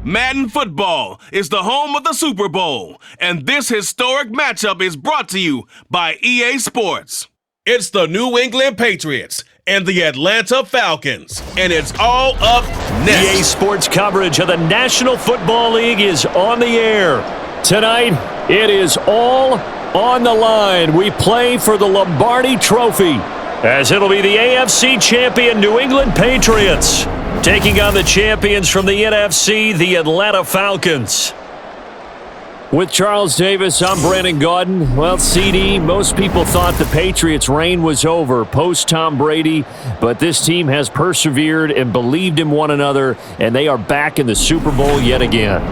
Madden Football is the home of the Super Bowl, and this historic matchup is brought to you by EA Sports. It's the New England Patriots and the Atlanta Falcons, and it's all up next. EA Sports coverage of the National Football League is on the air. Tonight, it is all on the line. We play for the Lombardi Trophy, as it'll be the AFC champion New England Patriots taking on the champions from the NFC, the Atlanta Falcons. With Charles Davis, I'm Brandon Gaudin. Well, CD, most people thought the Patriots' reign was over post-Tom Brady, but this team has persevered and believed in one another, and they are back in the Super Bowl yet again.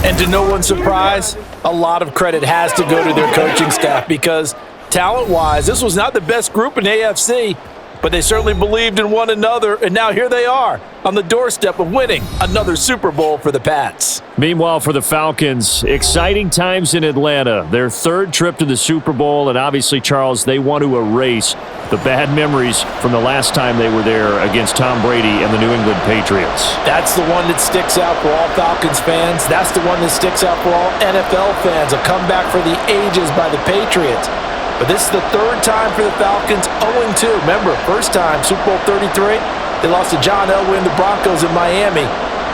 And to no one's surprise, a lot of credit has to go to their coaching staff because talent-wise, this was not the best group in AFC, but they certainly believed in one another, and now here they are on the doorstep of winning another Super Bowl for the Pats. Meanwhile, for the Falcons, exciting times in Atlanta. Their third trip to the Super Bowl, and obviously, Charles, they want to erase the bad memories from the last time they were there against Tom Brady and the New England Patriots. That's the one that sticks out for all Falcons fans. That's the one that sticks out for all NFL fans. A comeback for the ages by the Patriots. But this is the third time for the Falcons, 0-2. Remember, first time, Super Bowl 33, they lost to John Elway and the Broncos in Miami.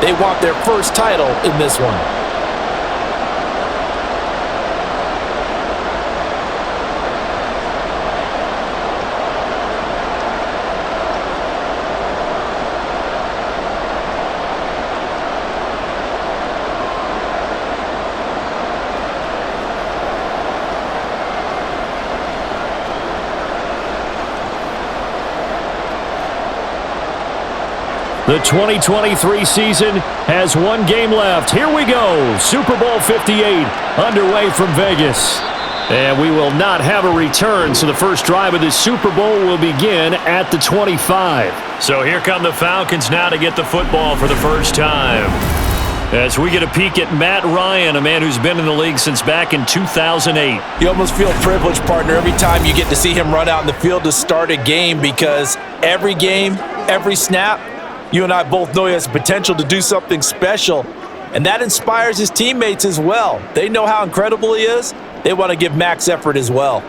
They want their first title in this one. The 2023 season has one game left. Here we go. Super Bowl 58 underway from Vegas. And we will not have a return, so the first drive of this Super Bowl will begin at the 25. So here come the Falcons now to get the football for the first time. As we get a peek at Matt Ryan, a man who's been in the league since back in 2008. You almost feel privileged, partner, every time you get to see him run out in the field to start a game because every game, every snap, you and I both know he has the potential to do something special, and that inspires his teammates as well. They know how incredible he is. They want to give max effort as well.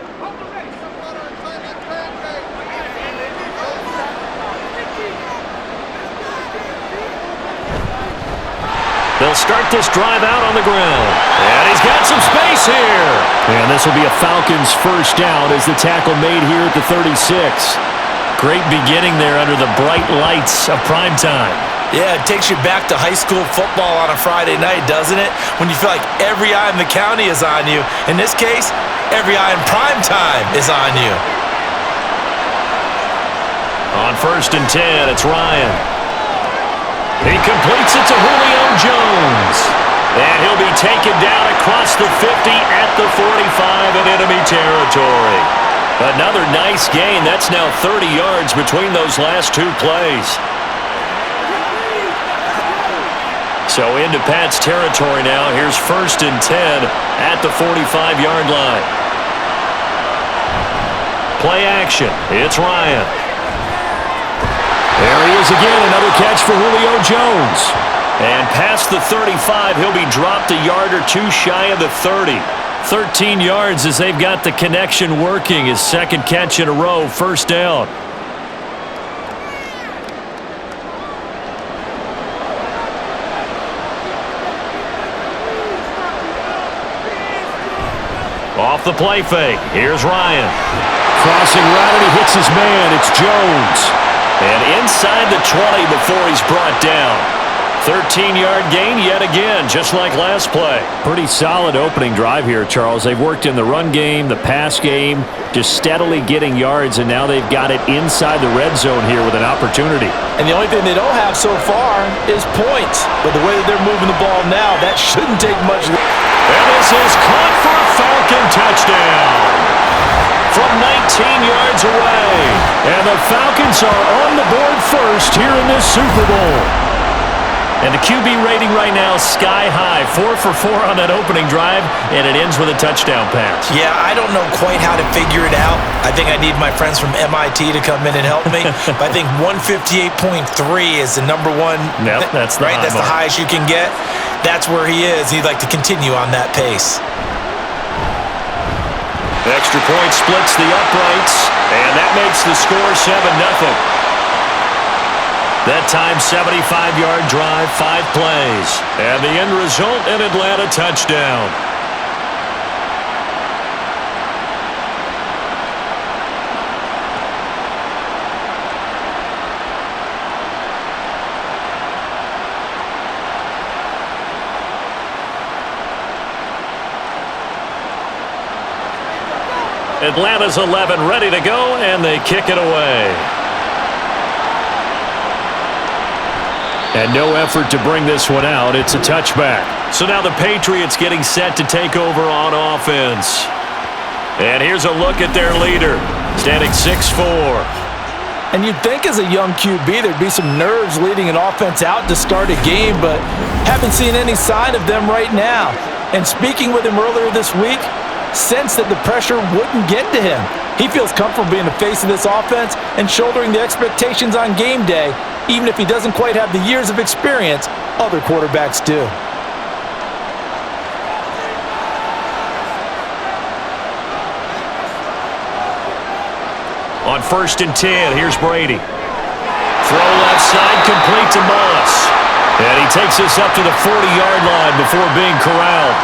They'll start this drive out on the ground. And he's got some space here. And this will be a Falcons first down as the tackle made here at the 36. Great beginning there under the bright lights of primetime. Yeah, it takes you back to high school football on a Friday night, doesn't it? When you feel like every eye in the county is on you. In this case, every eye in primetime is on you. On 1st and 10, it's Ryan. He completes it to Julio Jones. And he'll be taken down across the 50 at the 45 in enemy territory. Another nice gain. That's now 30 yards between those last two plays. So into Pat's territory now. Here's 1st and 10 at the 45-yard line. Play action. It's Ryan. There he is again. Another catch for Julio Jones. And past the 35, he'll be dropped a yard or two shy of the 30. 13 yards as they've got the connection working. His second catch in a row, first down. Off the play fake, here's Ryan. Crossing route and he hits his man, it's Jones. And inside the 20 before he's brought down. 13-yard gain yet again, just like last play. Pretty solid opening drive here, Charles. They've worked in the run game, the pass game, just steadily getting yards, and now they've got it inside the red zone here with an opportunity. And the only thing they don't have so far is points. But the way that they're moving the ball now, that shouldn't take much. And this is caught for a Falcon touchdown from 19 yards away. And the Falcons are on the board first here in this Super Bowl. And the QB rating right now is sky high. 4 for 4 on that opening drive, and it ends with a touchdown pass. Yeah, I don't know quite how to figure it out. I think I need my friends from MIT to come in and help me. But I think 158.3 is the number one. Yep, that's the right. That's the highest you can get. That's where he is. He'd like to continue on that pace. Extra point splits the uprights, and that makes the score 7-0. That time, 75-yard drive, 5 plays. And the end result, an Atlanta touchdown. Atlanta's 11 ready to go, and they kick it away. And no effort to bring this one out. It's a touchback. So now the Patriots getting set to take over on offense. And here's a look at their leader, standing 6'4". And you'd think as a young QB there'd be some nerves leading an offense out to start a game, but haven't seen any sign of them right now. And speaking with him earlier this week, sensed that the pressure wouldn't get to him. He feels comfortable being the face of this offense and shouldering the expectations on game day, even if he doesn't quite have the years of experience other quarterbacks do. On 1st and 10, here's Brady. Throw left side, complete to Moss. And he takes this up to the 40-yard line before being corralled.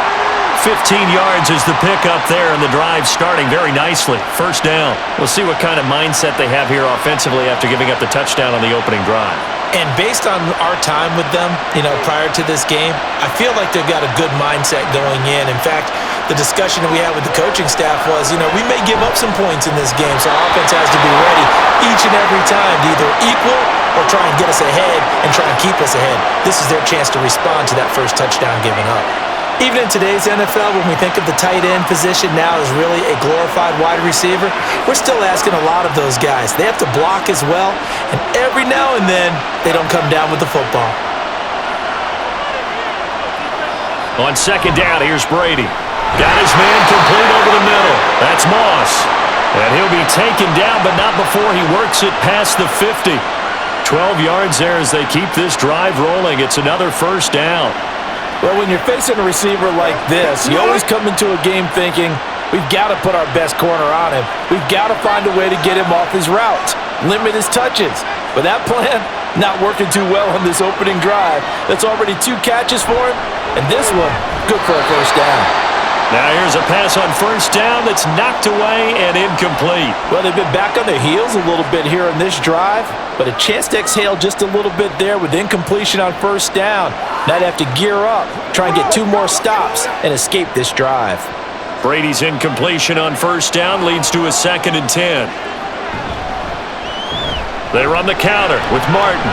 15 yards is the pickup there, and the drive starting very nicely. 1st down. We'll see what kind of mindset they have here offensively after giving up the touchdown on the opening drive. And based on our time with them, prior to this game, I feel like they've got a good mindset going in. In fact, the discussion that we had with the coaching staff was, we may give up some points in this game, so our offense has to be ready each and every time to either equal or try and get us ahead and try and keep us ahead. This is their chance to respond to that first touchdown given up. Even in today's NFL, when we think of the tight end position now as really a glorified wide receiver, we're still asking a lot of those guys. They have to block as well, and every now and then, they don't come down with the football. On 2nd down, here's Brady. Got his man complete over the middle. That's Moss. And he'll be taken down, but not before he works it past the 50. 12 yards there as they keep this drive rolling. It's another 1st down. Well, when you're facing a receiver like this, you always come into a game thinking, we've got to put our best corner on him. We've got to find a way to get him off his routes, limit his touches. But that plan, not working too well on this opening drive. That's already 2 catches for him, and this one, good for a 1st down. Now here's a pass on 1st down that's knocked away and incomplete. Well, they've been back on their heels a little bit here on this drive, but a chance to exhale just a little bit there with incompletion on 1st down. Now they have to gear up, try and get 2 more stops, and escape this drive. Brady's incompletion on 1st down leads to a 2nd and 10. They run the counter with Martin.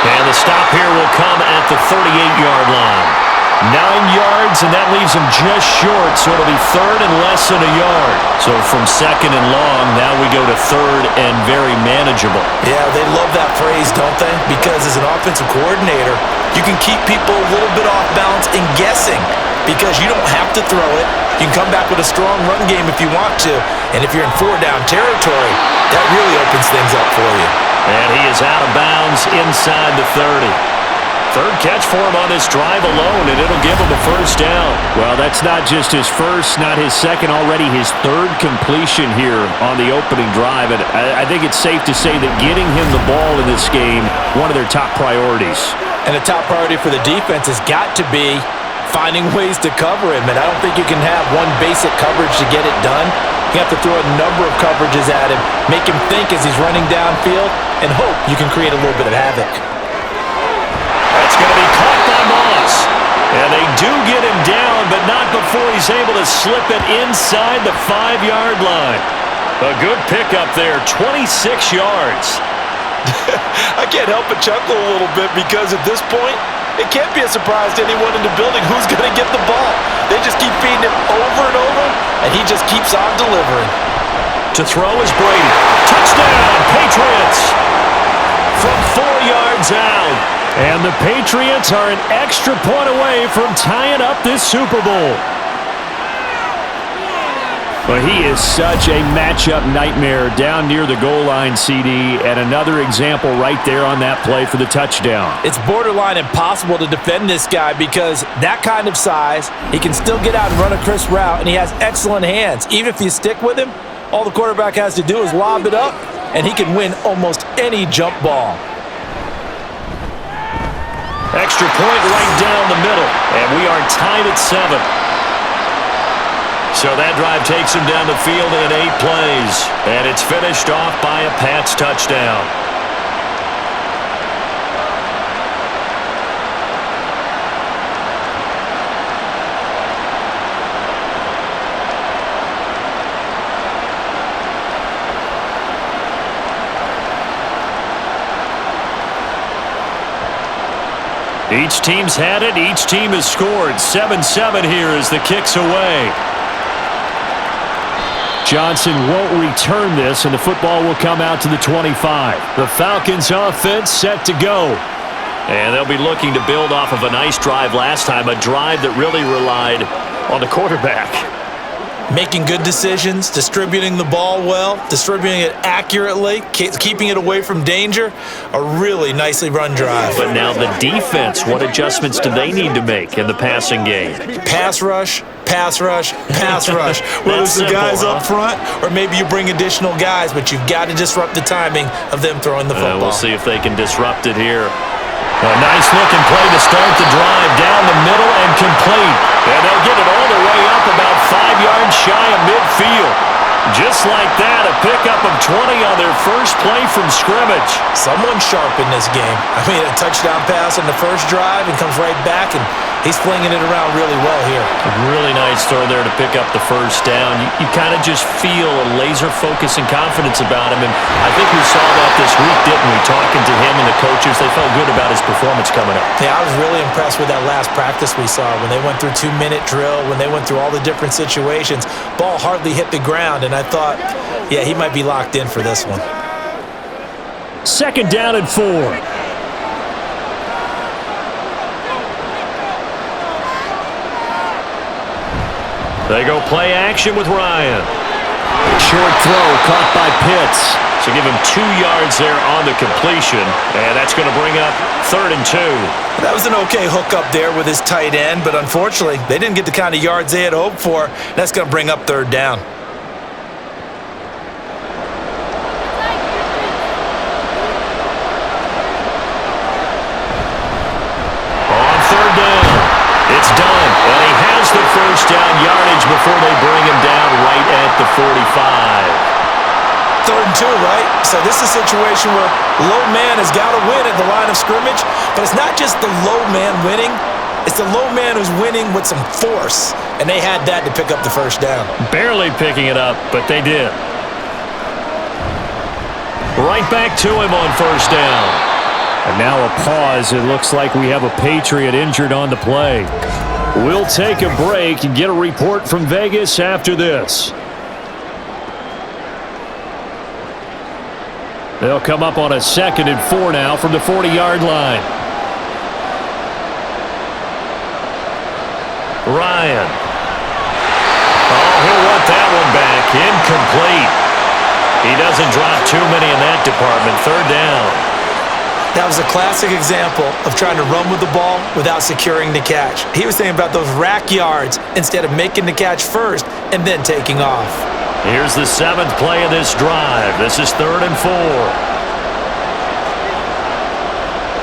And the stop here will come at the 38-yard line. 9 yards, and that leaves him just short, so it'll be 3rd and less than a yard. So from 2nd and long, now we go to 3rd and very manageable. Yeah, they love that phrase, don't they? Because as an offensive coordinator, you can keep people a little bit off balance and guessing because you don't have to throw it. You can come back with a strong run game if you want to, and if you're in 4-down territory, that really opens things up for you. And he is out of bounds inside the 30. 3rd catch for him on this drive alone, and it'll give him a 1st down. Well, that's not just his first, not his second, already his 3rd completion here on the opening drive. And I think it's safe to say that getting him the ball in this game, one of their top priorities. And the top priority for the defense has got to be finding ways to cover him. And I don't think you can have one basic coverage to get it done. You have to throw a number of coverages at him, make him think as he's running downfield, and hope you can create a little bit of havoc. That's going to be caught by Moss. And they do get him down, but not before he's able to slip it inside the 5-yard line. A good pickup there, 26 yards. I can't help but chuckle a little bit because at this point, it can't be a surprise to anyone in the building who's going to get the ball. They just keep feeding him over and over, and he just keeps on delivering. To throw is Brady. Touchdown, Patriots! From 4 yards one's out. And the Patriots are an extra point away from tying up this Super Bowl. But he is such a matchup nightmare down near the goal line, CD, and another example right there on that play for the touchdown. It's borderline impossible to defend this guy because that kind of size, he can still get out and run a crisp route, and he has excellent hands. Even if you stick with him, all the quarterback has to do is lob it up, and he can win almost any jump ball. Extra point right down the middle, and we are tied at 7. So that drive takes him down the field in 8 plays, and it's finished off by a Pats touchdown. Each team's had it. Each team has scored. 7-7 here as the kick's away. Johnson won't return this, and the football will come out to the 25. The Falcons offense set to go. And they'll be looking to build off of a nice drive last time, a drive that really relied on the quarterback. Making good decisions, distributing the ball well, distributing it accurately, keeping it away from danger. A really nicely run drive. But now the defense, what adjustments do they need to make in the passing game? Pass rush, pass rush, pass rush. Whether it's the guys up front or maybe you bring additional guys, but you've got to disrupt the timing of them throwing the football. We'll see if they can disrupt it here. A nice-looking play to start the drive down the middle and complete. And they'll get it all the way up about 5 yards shy of midfield. Just like that, a pickup of 20 on their first play from scrimmage. Someone sharp in this game. I mean, a touchdown pass on the first drive and comes right back, and he's flinging it around really well here. A really nice throw there to pick up the first down. You kind of just feel a laser focus and confidence about him, and I think we saw that this week, didn't we? Talking to him and the coaches, they felt good about his performance coming up. Yeah, I was really impressed with that last practice we saw when they went through 2-minute drill, when they went through all the different situations. Ball hardly hit the ground, and I thought, yeah, he might be locked in for this one. 2nd down and 4. They go play action with Ryan. Short throw caught by Pitts. So give him 2 yards there on the completion. And that's going to bring up 3rd and 2. That was an okay hookup there with his tight end, but unfortunately, they didn't get the kind of yards they had hoped for. That's going to bring up 3rd down. It's done, and he has the first down yardage before they bring him down right at the 45. 3rd and 2, right? So this is a situation where low man has got to win at the line of scrimmage, but it's not just the low man winning. It's the low man who's winning with some force, and they had that to pick up the first down. Barely picking it up, but they did. Right back to him on first down. And now a pause. It looks like we have a Patriot injured on the play. We'll take a break and get a report from Vegas after this. They'll come up on a 2nd and 4 now from the 40-yard line. Ryan. Oh, he'll want that one back. Incomplete. He doesn't drop too many in that department. 3rd down. That was a classic example of trying to run with the ball without securing the catch. He was thinking about those rack yards instead of making the catch first and then taking off. Here's the 7th play of this drive. This is 3rd and 4.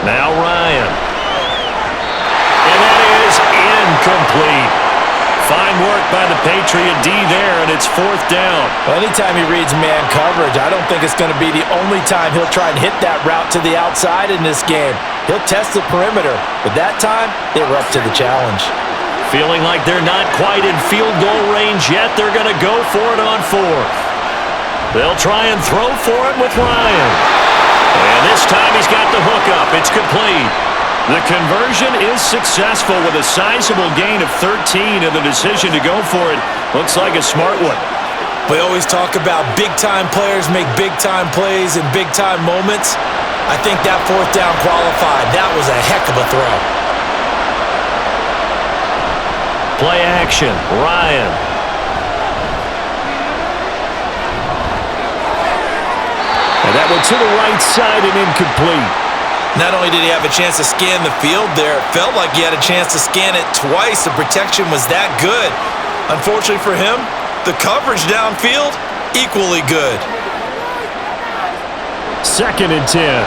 Now Ryan. And that is incomplete. Fine work by the Patriot D there, and it's 4th down. Well, anytime he reads man coverage, I don't think it's going to be the only time he'll try and hit that route to the outside in this game. He'll test the perimeter, but that time, they were up to the challenge. Feeling like they're not quite in field goal range yet, they're going to go for it on 4th. They'll try and throw for it with Ryan. And this time he's got the hook up. It's complete. The conversion is successful with a sizable gain of 13, and the decision to go for it looks like a smart one. We always talk about big-time players make big-time plays in big-time moments. I think that fourth down qualified. That was a heck of a throw. Play action, Ryan. And that went to the right side and incomplete. Not only did he have a chance to scan the field there, it felt like he had a chance to scan it twice. The protection was that good. Unfortunately for him, the coverage downfield, equally good. 2nd and 10.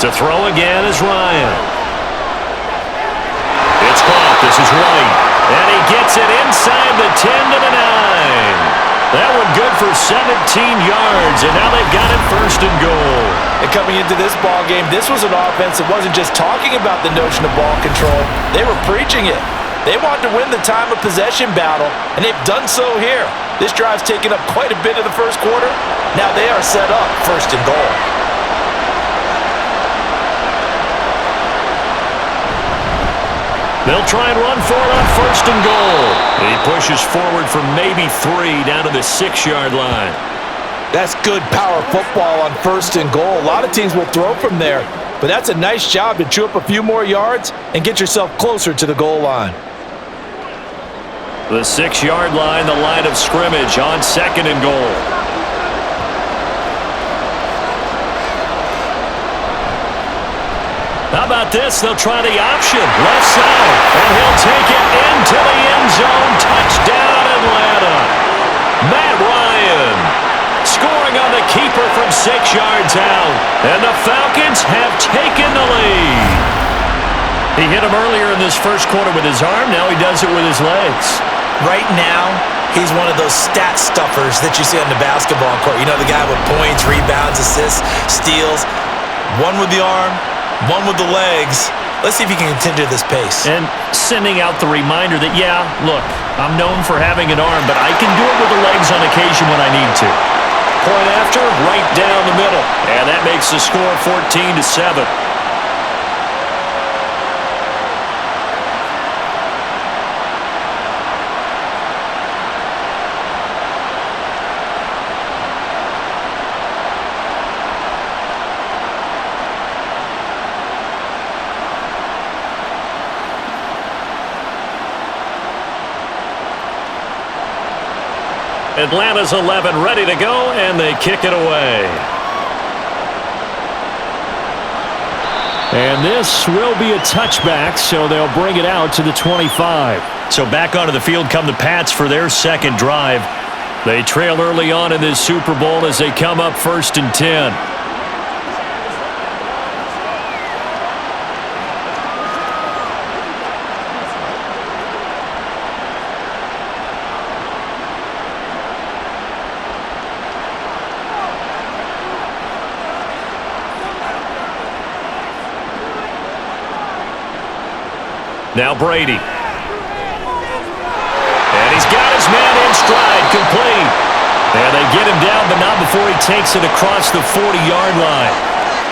To throw again is Ryan. It's caught. This is White. And he gets it inside the 10 to the 9. That one good for 17 yards, and now they've got it 1st and goal. And coming into this ball game, this was an offense that wasn't just talking about the notion of ball control. They were preaching it. They wanted to win the time of possession battle, and they've done so here. This drive's taken up quite a bit of the first quarter. Now they are set up 1st and goal. They'll try and run for it on 1st and goal. He pushes forward for maybe 3 down to the 6-yard line. That's good power football on 1st and goal. A lot of teams will throw from there, but that's a nice job to chew up a few more yards and get yourself closer to the goal line. The 6-yard line, the line of scrimmage on 2nd and goal. How about this? They'll try the option. Left side. And he'll take it into the end zone. Touchdown, Atlanta. Matt Ryan scoring on the keeper from 6 yards out. And the Falcons have taken the lead. He hit him earlier in this first quarter with his arm. Now he does it with his legs. Right now, he's one of those stat stuffers that you see on the basketball court. You know, the guy with points, rebounds, assists, steals. One with the arm, one with the legs. Let's see if he can continue this pace. And sending out the reminder that, yeah, look, I'm known for having an arm, but I can do it with the legs on occasion when I need to. Point after, right down the middle. And that makes the score 14-7. Atlanta's 11 ready to go, and they kick it away. And this will be a touchback, so they'll bring it out to the 25. So back onto the field come the Pats for their second drive. They trail early on in this Super Bowl as they come up 1st and 10. Now Brady. And he's got his man in stride, complete. And they get him down, but not before he takes it across the 40-yard line.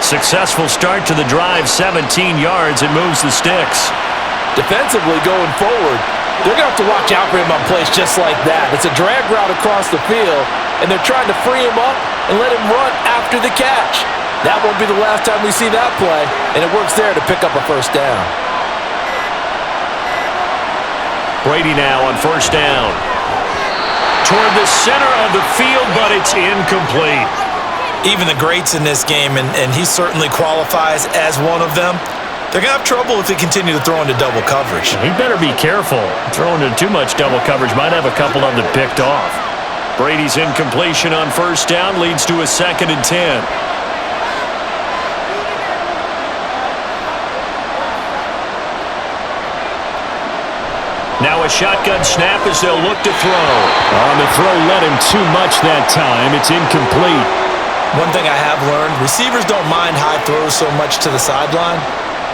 Successful start to the drive, 17 yards, and moves the sticks. Defensively going forward, they're going to have to watch out for him on plays just like that. It's a drag route across the field, and they're trying to free him up and let him run after the catch. That won't be the last time we see that play, and it works there to pick up a 1st down. Brady now on 1st down. Toward the center of the field, but it's incomplete. Even the greats in this game, and he certainly qualifies as one of them, they're going to have trouble if they continue to throw into double coverage. He better be careful. Throwing into too much double coverage might have a couple of them picked off. Brady's incompletion on 1st down leads to a 2nd and 10. Now a shotgun snap as they'll look to throw. On the throw, led him too much that time. It's incomplete. One thing I have learned, receivers don't mind high throws so much to the sideline,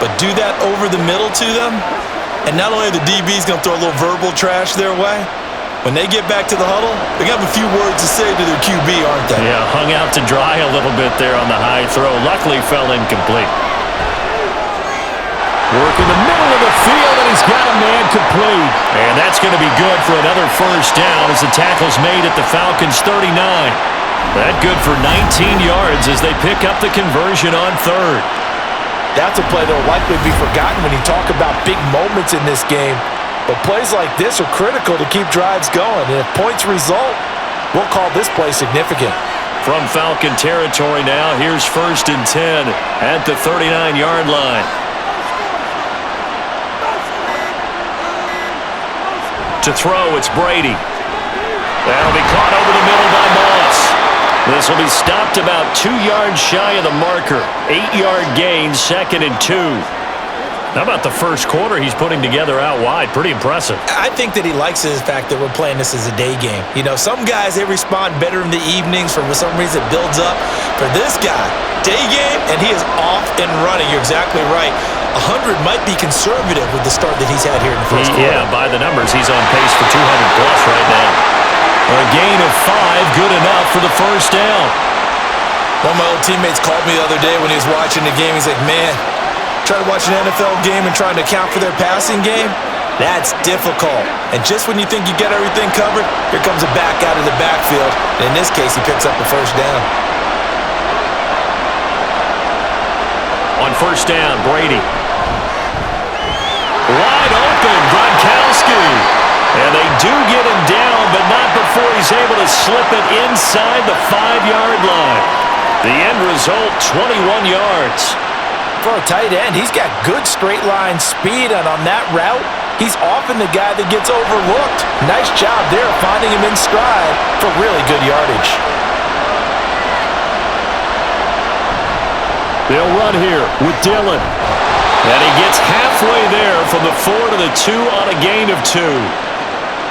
but do that over the middle to them, and not only are the DBs going to throw a little verbal trash their way, when they get back to the huddle, they got a few words to say to their QB, aren't they? Yeah, hung out to dry a little bit there on the high throw. Luckily fell incomplete. Work in the middle of down the field, and he's got a man complete. And that's going to be good for another first down as the tackle's made at the Falcons' 39. That good for 19 yards as they pick up the conversion on third. That's a play that will likely be forgotten when you talk about big moments in this game. But plays like this are critical to keep drives going. And if points result, we'll call this play significant. From Falcon territory now, here's 1st and 10 at the 39-yard line. To throw, it's Brady. That'll be caught over the middle by Moss. This will be stopped about 2 yards shy of the marker. 8-yard gain, 2nd and 2. How about the first quarter he's putting together out wide? Pretty impressive. I think that he likes the fact that we're playing this as a day game. You know, some guys, they respond better in the evenings. For some reason, it builds up. For this guy, day game, and he is off and running. You're exactly right. 100 might be conservative with the start that he's had here in the first quarter. Yeah, by the numbers, he's on pace for 200-plus right now. A gain of 5, good enough for the first down. One of my old teammates called me the other day when he was watching the game. He's like, man, trying to watch an NFL game and trying to account for their passing game, that's difficult. And just when you think you get everything covered, here comes a back out of the backfield. And in this case, he picks up the first down. On first down, Brady. Wide open, Gronkowski. And they do get him down, but not before he's able to slip it inside the 5-yard line. The end result, 21 yards. For a tight end, he's got good straight-line speed, and on that route, he's often the guy that gets overlooked. Nice job there finding him in stride for really good yardage. They'll run here with Dillon. And he gets halfway there from the 4 to the 2 on a gain of 2.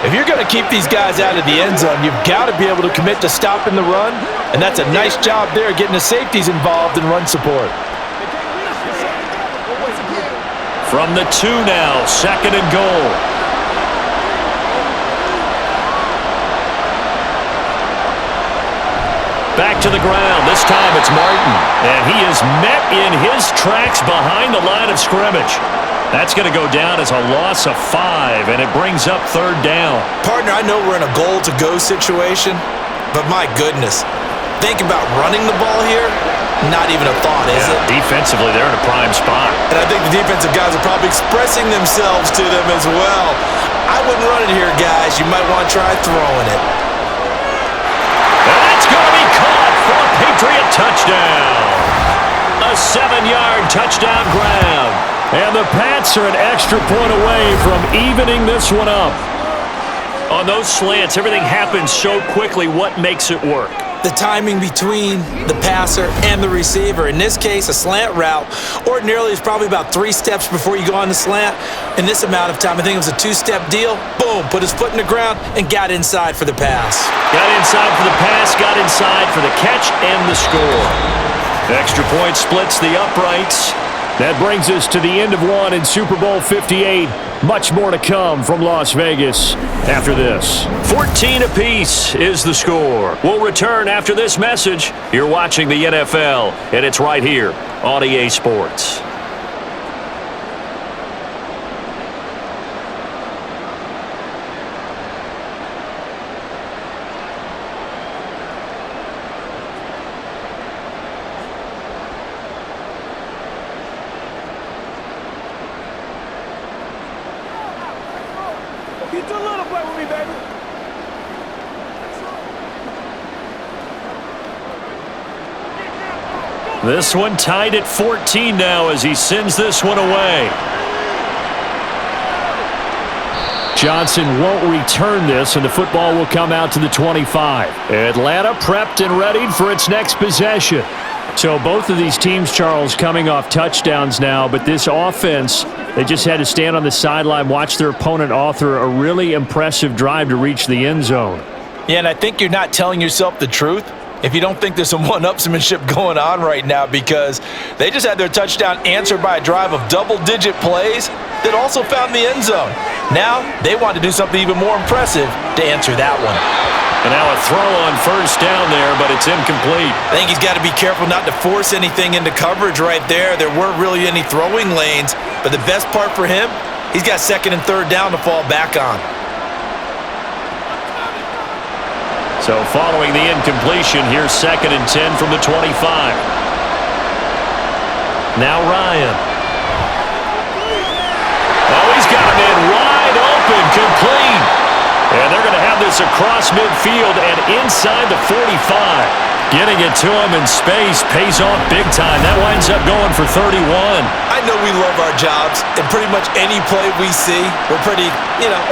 If you're going to keep these guys out of the end zone, you've got to be able to commit to stopping the run, and that's a nice job there getting the safeties involved in run support. From the 2 now, 2nd and goal. Back to the ground. This time it's Martin. And he is met in his tracks behind the line of scrimmage. That's going to go down as a loss of 5, and it brings up 3rd down. Partner, I know we're in a goal-to-go situation, but my goodness, think about running the ball here. Not even a thought, is it? Defensively, they're in a prime spot. And I think the defensive guys are probably expressing themselves to them as well. I wouldn't run it here, guys. You might want to try throwing it. And that's going to be caught for a Patriot touchdown. A 7-yard touchdown grab. And the Pats are an extra point away from evening this one up. On those slants, everything happens so quickly. What makes it work? The timing between the passer and the receiver. In this case, a slant route ordinarily is probably about 3 steps before you go on the slant. In this amount of time, I think it was a 2-step deal. Boom, put his foot in the ground and got inside for the pass. Got inside for the pass, got inside for the catch and the score. Extra point splits the uprights. That brings us to the end of one in Super Bowl 58. Much more to come from Las Vegas after this. 14 apiece is the score. We'll return after this message. You're watching the NFL, and it's right here on EA Sports. This one tied at 14 now as he sends this one away. Johnson won't return this, and the football will come out to the 25. Atlanta prepped and readied for its next possession. So both of these teams, Charles, coming off touchdowns now, but this offense, they just had to stand on the sideline, watch their opponent author a really impressive drive to reach the end zone. Yeah, and I think you're not telling yourself the truth if you don't think there's some one-upsmanship going on right now, because they just had their touchdown answered by a drive of double-digit plays that also found the end zone. Now they want to do something even more impressive to answer that one. And now a throw on first down there, but it's incomplete. I think he's got to be careful not to force anything into coverage right there. There weren't really any throwing lanes, but the best part for him, he's got second and third down to fall back on. So following the incompletion, here's 2nd and 10 from the 25. Now Ryan. Oh, he's got him in wide open, complete. And they're going to have this across midfield and inside the 45. Getting it to him in space pays off big time. That winds up going for 31. I know we love our jobs, and pretty much any play we see, we're pretty,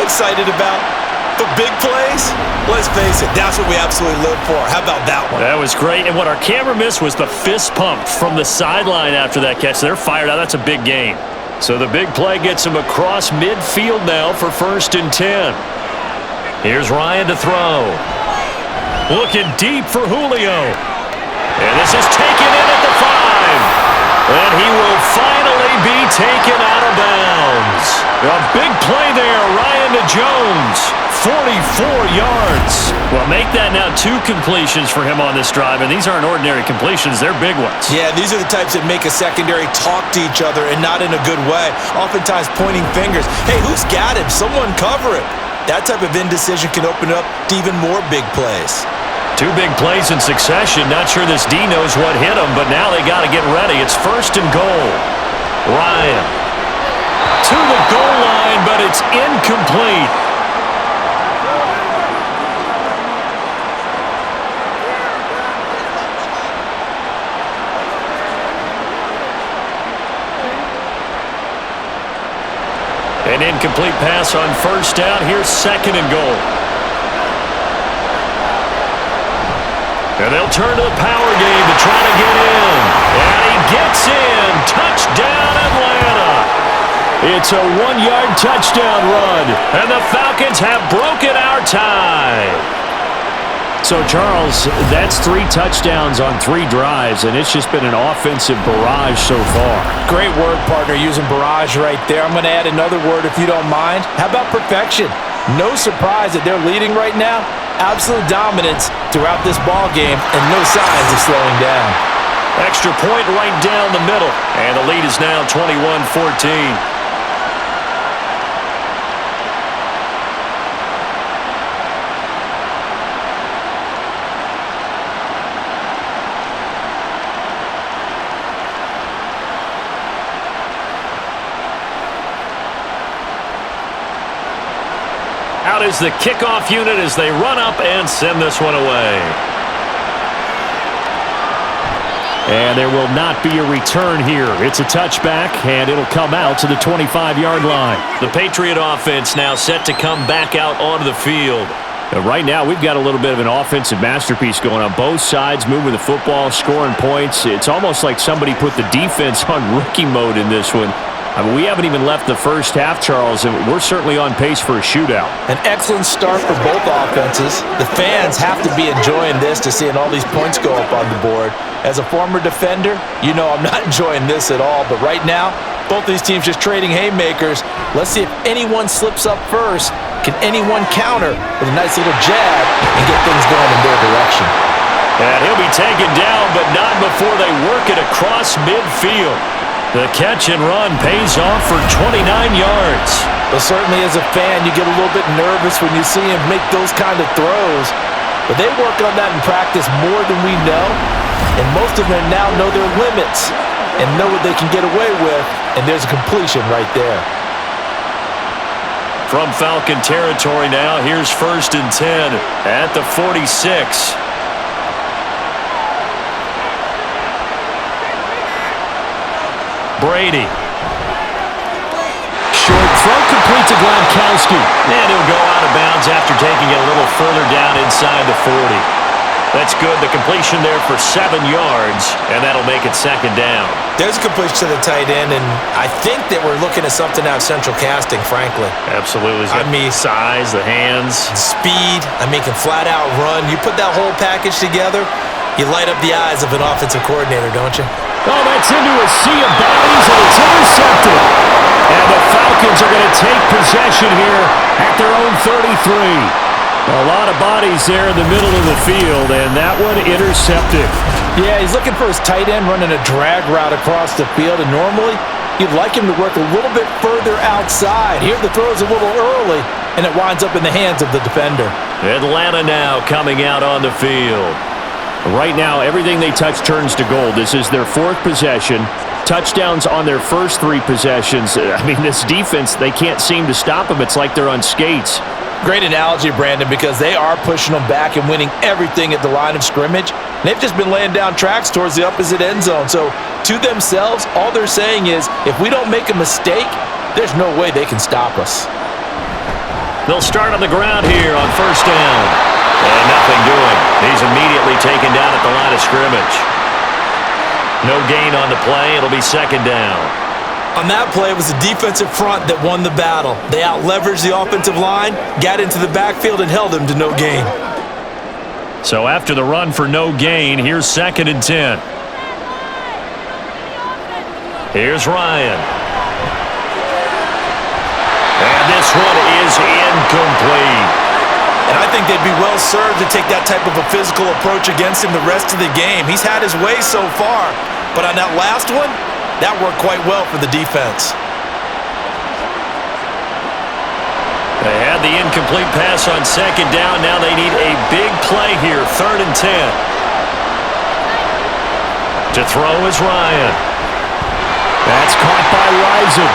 excited about. But big plays, let's face it, that's what we absolutely live for. How about that one? That was great. And what our camera missed was the fist pump from the sideline after that catch. They're fired out. That's a big game. So the big play gets him across midfield now for 1st and 10. Here's Ryan to throw. Looking deep for Julio. And this is taken in at the 5. And he will finally be taken out of bounds. A big play there, Ryan to Jones. 44 yards. Well, make that now 2 completions for him on this drive, and these aren't ordinary completions. They're big ones. Yeah, these are the types that make a secondary talk to each other, and not in a good way. Oftentimes pointing fingers. Hey, who's got him? Someone cover him. That type of indecision can open up to even more big plays. 2 big plays in succession. Not sure this D knows what hit him, but now they got to get ready. It's 1st and goal. Ryan to the goal line, but it's incomplete. An incomplete pass on first down. Here's 2nd and goal. And they'll turn to the power game to try to get in. And he gets in. Touchdown, Atlanta. It's a 1-yard touchdown run. And the Falcons have broken our tie. So, Charles, that's 3 touchdowns on 3 drives, and it's just been an offensive barrage so far. Great word, partner, using barrage right there. I'm going to add another word if you don't mind. How about perfection? No surprise that they're leading right now. Absolute dominance throughout this ball game and no signs of slowing down. Extra point right down the middle, and the lead is now 21-14. Out is the kickoff unit as they run up and send this one away. And there will not be a return here. It's a touchback, and it'll come out to the 25-yard line. The Patriot offense now set to come back out onto the field. Right now, we've got a little bit of an offensive masterpiece going on. Both sides moving the football, scoring points. It's almost like somebody put the defense on rookie mode in this one. I mean, we haven't even left the first half, Charles, and we're certainly on pace for a shootout. An excellent start for both offenses. The fans have to be enjoying this to seeing all these points go up on the board. As a former defender, you know I'm not enjoying this at all, but right now, both these teams just trading haymakers. Let's see if anyone slips up first. Can anyone counter with a nice little jab and get things going in their direction? And he'll be taken down, but not before they work it across midfield. The catch and run pays off for 29 yards. Well, certainly as a fan, you get a little bit nervous when you see him make those kind of throws. But they work on that in practice more than we know. And most of them now know their limits and know what they can get away with. And there's a completion right there. From Falcon territory now, here's 1st and 10 at the 46. Brady. Short throw complete to Gronkowski. And he'll go out of bounds after taking it a little further down inside the 40. That's good. The completion there for 7 yards, and that'll make it 2nd down. There's a completion to the tight end, and I think that we're looking at something out of central casting, frankly. Absolutely. I mean, size, the hands. Speed. I mean, can flat out run. You put that whole package together, you light up the eyes of an offensive coordinator, don't you? Oh, that's into a sea of bodies, and it's intercepted. And the Falcons are going to take possession here at their own 33. A lot of bodies there in the middle of the field, and that one intercepted. Yeah, he's looking for his tight end running a drag route across the field, and normally you'd like him to work a little bit further outside. Here the throw is a little early, and it winds up in the hands of the defender. Atlanta now coming out on the field. Right now, everything they touch turns to gold. This is their fourth possession. Touchdowns on their first three possessions. I mean, this defense, they can't seem to stop them. It's like they're on skates. Great analogy, Brandon, because they are pushing them back and winning everything at the line of scrimmage. They've just been laying down tracks towards the opposite end zone. So to themselves, all they're saying is, if we don't make a mistake, there's no way they can stop us. They'll start on the ground here on first down. And nothing doing. He's immediately taken down at the line of scrimmage. No gain on the play. It'll be second down. On that play, it was the defensive front that won the battle. They out-leveraged the offensive line, got into the backfield, and held them to no gain. So after the run for no gain, here's 2nd and 10. Here's Ryan. And this one is incomplete. And I think they'd be well served to take that type of a physical approach against him the rest of the game. He's had his way so far, but on that last one, that worked quite well for the defense. They had the incomplete pass on second down. Now they need a big play here, 3rd and 10. To throw is Ryan. That's caught by Rising.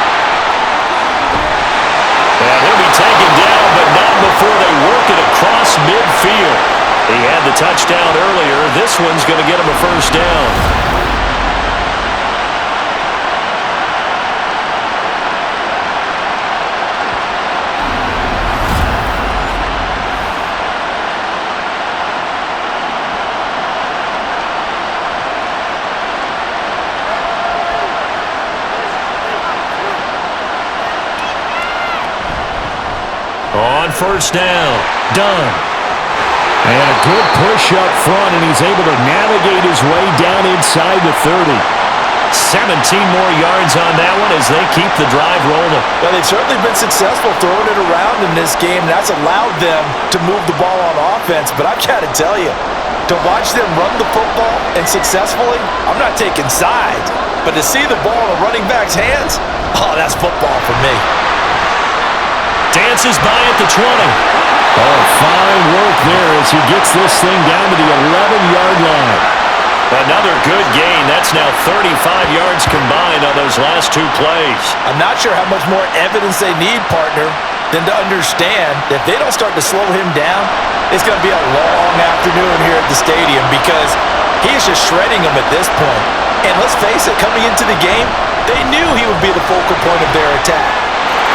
And he'll be taken down, but not before they work it across midfield. He had the touchdown earlier. This one's going to get him a first down. On first down, done. And a good push up front, and he's able to navigate his way down inside the 30. 17 more yards on that one as they keep the drive rolling. Well, they've certainly been successful throwing it around in this game, and that's allowed them to move the ball on offense. But I've got to tell you, to watch them run the football and successfully, I'm not taking sides, but to see the ball in a running back's hands, oh, that's football for me. Dances by at the 20. Oh, fine work there as he gets this thing down to the 11-yard line. Another good gain. That's now 35 yards combined on those last two plays. I'm not sure how much more evidence they need, partner, than to understand that if they don't start to slow him down, it's going to be a long afternoon here at the stadium because he is just shredding them at this point. And let's face it, coming into the game, they knew he would be the focal point of their attack.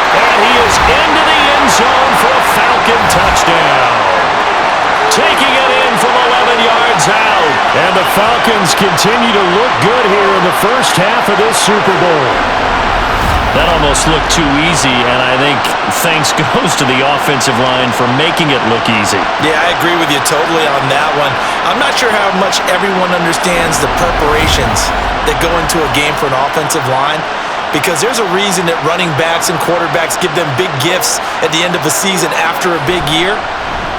And he is into the end zone for a Falcon touchdown. Taking it in from 11 yards out. And the Falcons continue to look good here in the first half of this Super Bowl. That almost looked too easy, and I think thanks goes to the offensive line for making it look easy. Yeah, I agree with you totally on that one. I'm not sure how much everyone understands the preparations that go into a game for an offensive line, because there's a reason that running backs and quarterbacks give them big gifts at the end of a season after a big year.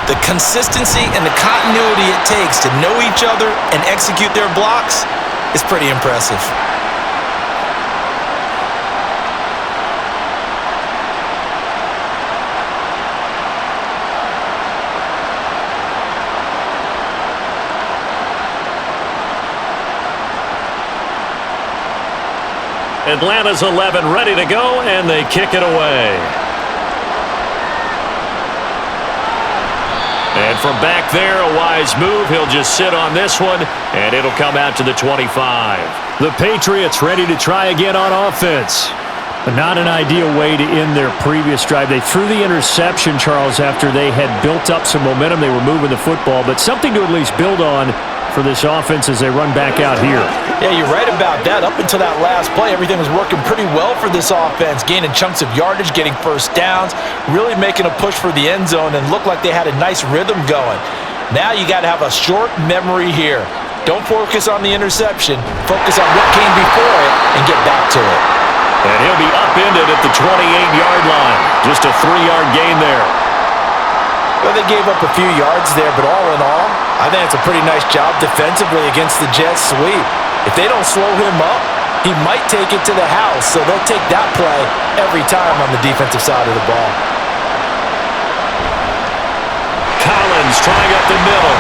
The consistency and the continuity it takes to know each other and execute their blocks is pretty impressive. Atlanta's 11 ready to go, and they kick it away. And from back there, a wise move. He'll just sit on this one, and it'll come out to the 25. The Patriots ready to try again on offense. But not an ideal way to end their previous drive. They threw the interception, Charles, after they had built up some momentum. They were moving the football, but something to at least build on for this offense as they run back out here. Yeah, you're right about that. Up until that last play, everything was working pretty well for this offense, gaining chunks of yardage, getting first downs, really making a push for the end zone, and looked like they had a nice rhythm going. Now you got to have a short memory here. Don't focus on the interception. Focus on what came before it and get back to it. And he'll be upended at the 28-yard line. Just a 3-yard gain there. Well, they gave up a few yards there, but all in all, I think it's a pretty nice job defensively against the jet sweep. If they don't slow him up, he might take it to the house, so they'll take that play every time on the defensive side of the ball. Collins trying up the middle.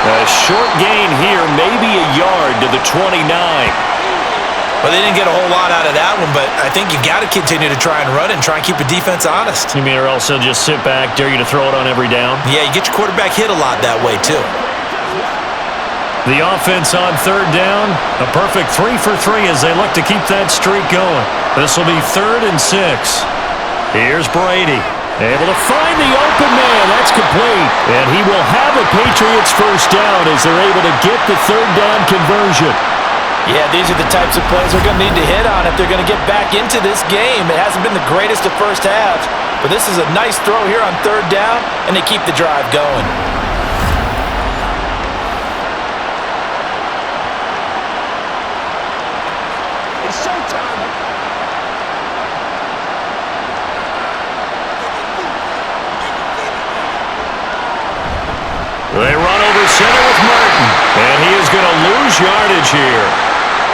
A short gain here, maybe a yard to the 29. Well, they didn't get a whole lot out of that one, but I think you got to continue to try and run and try and keep a defense honest. You mean or else they'll just sit back, dare you to throw it on every down? Yeah, you get your quarterback hit a lot that way, too. The offense on third down, a perfect 3 for 3 as they look to keep that streak going. This will be 3rd and 6. Here's Brady. Able to find the open man. That's complete. And he will have a Patriots first down as they're able to get the third down conversion. Yeah, these are the types of plays they're going to need to hit on if they're going to get back into this game. It hasn't been the greatest of first halves, but this is a nice throw here on third down, and they keep the drive going. It's showtime. They run over center with Martin, and he is going to lose yardage here.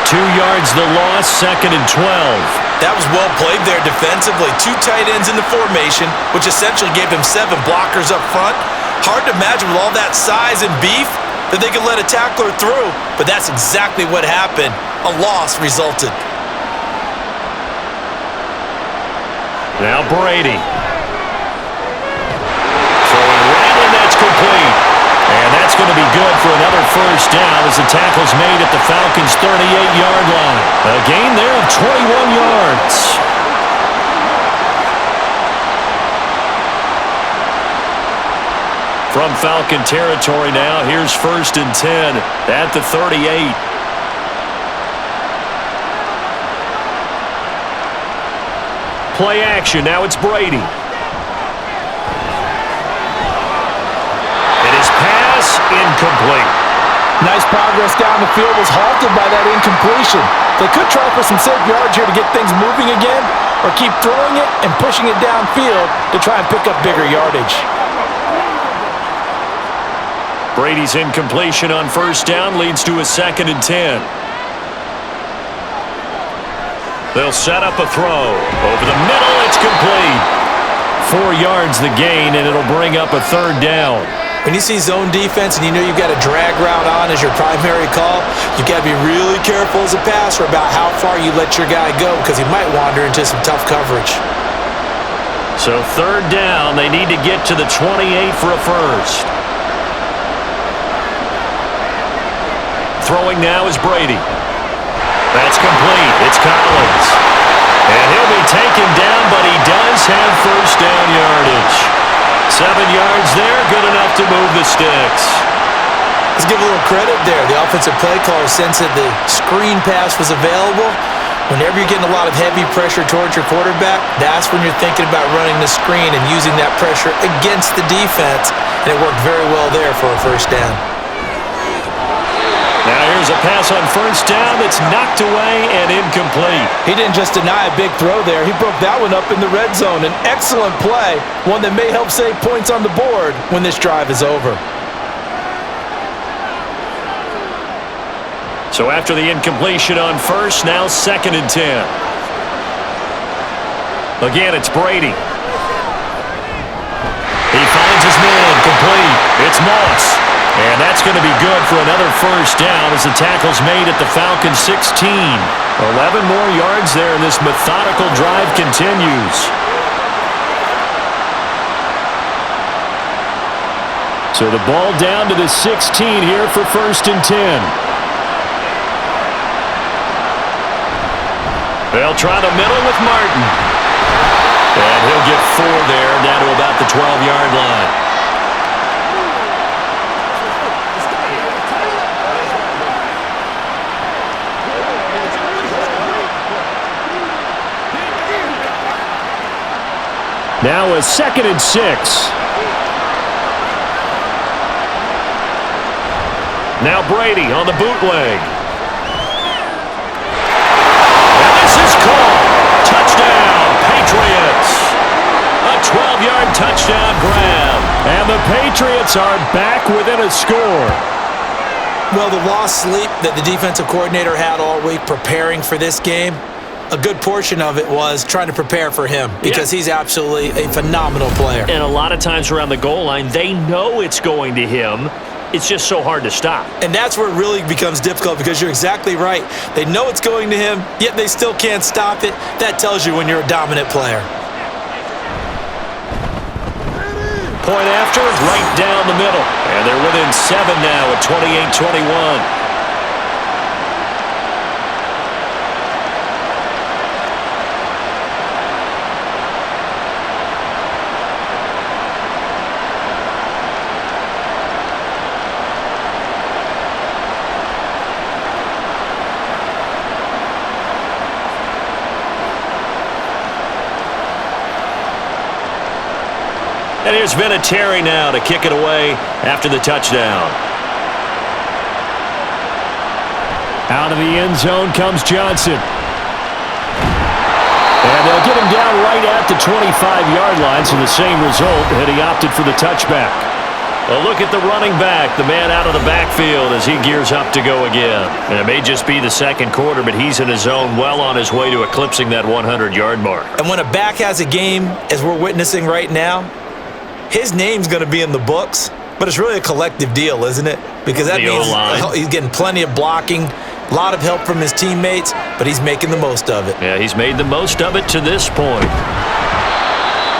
2 yards the loss, 2nd and 12. That was well played there defensively. 2 tight ends in the formation, which essentially gave him 7 blockers up front. Hard to imagine with all that size and beef that they could let a tackler through, but that's exactly what happened. A loss resulted. Now Brady. Throwing right, and that's complete. And that's going to be good for another first down as the tackle's made at the Falcons' 38-yard line. A gain there of 21 yards. From Falcon territory now, here's 1st and 10 at the 38. Play action, now it's Brady. Incomplete. Nice progress down the field was halted by that incompletion. They could try for some safe yards here to get things moving again, or keep throwing it and pushing it downfield to try and pick up bigger yardage. Brady's incompletion on first down leads to a 2nd and 10. They'll set up a throw. Over the middle, it's complete. 4 yards the gain, and it'll bring up a 3rd down. When you see zone defense and you know you've got a drag route on as your primary call, you've got to be really careful as a passer about how far you let your guy go because he might wander into some tough coverage. So 3rd down, they need to get to the 28 for a first. Throwing now is Brady. That's complete. It's Collins. And he'll be taken down, but he does have first down yardage. 7 yards there, good enough to move the sticks. Let's give a little credit there. The offensive play caller sensed that the screen pass was available. Whenever you're getting a lot of heavy pressure towards your quarterback, that's when you're thinking about running the screen and using that pressure against the defense. And it worked very well there for a first down. Now here's a pass on first down that's knocked away and incomplete. He didn't just deny a big throw there. He broke that one up in the red zone. An excellent play, one that may help save points on the board when this drive is over. So after the incompletion on first, now 2nd and 10. Again, it's Brady. He finds his man, complete. It's Moss. And that's going to be good for another first down as the tackle's made at the Falcons' 16. 11 more yards there, and this methodical drive continues. So the ball down to the 16 here for 1st and 10. They'll try the middle with Martin. And he'll get 4 there, down to about the 12-yard line. Now a 2nd and 6. Now Brady on the bootleg. And this is caught. Touchdown, Patriots. A 12-yard touchdown grab. And the Patriots are back within a score. Well, the lost sleep that the defensive coordinator had all week preparing for this game, a good portion of it was trying to prepare for him because he's absolutely a phenomenal player. And a lot of times around the goal line, they know it's going to him. It's just so hard to stop. And that's where it really becomes difficult because you're exactly right. They know it's going to him, yet they still can't stop it. That tells you when you're a dominant player. Point after, right down the middle. And they're within 7 now at 28-21. And here's Vinatieri now to kick it away after the touchdown. Out of the end zone comes Johnson. And they'll get him down right at the 25-yard line, so the same result, and he opted for the touchback. A look at the running back, the man out of the backfield as he gears up to go again. And it may just be the second quarter, but he's in his zone, well on his way to eclipsing that 100-yard mark. And when a back has a game, as we're witnessing right now, his name's going to be in the books, but it's really a collective deal, isn't it? Because that means he's getting plenty of blocking, a lot of help from his teammates, but he's making the most of it. Yeah, he's made the most of it to this point.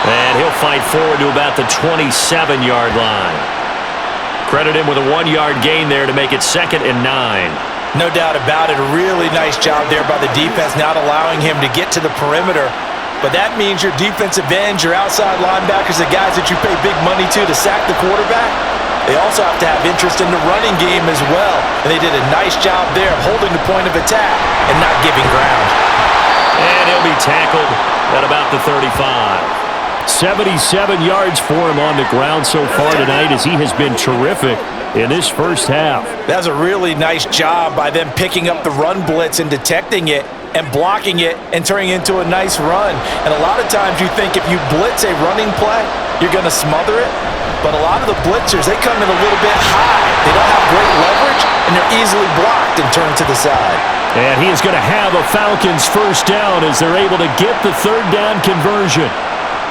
And he'll fight forward to about the 27-yard line. Credit him with a 1-yard gain there to make it 2nd and 9. No doubt about it. A really nice job there by the defense, not allowing him to get to the perimeter. But that means your defensive ends, your outside linebackers, the guys that you pay big money to sack the quarterback, they also have to have interest in the running game as well. And they did a nice job there of holding the point of attack and not giving ground. And he'll be tackled at about the 35. 77 yards for him on the ground so far tonight as he has been terrific in this first half. That was a really nice job by them picking up the run blitz and detecting it and blocking it and turning it into a nice run. And a lot of times you think if you blitz a running play, you're going to smother it. But a lot of the blitzers, they come in a little bit high. They don't have great leverage, and they're easily blocked and turned to the side. And he is going to have a Falcons first down as they're able to get the 3rd down conversion.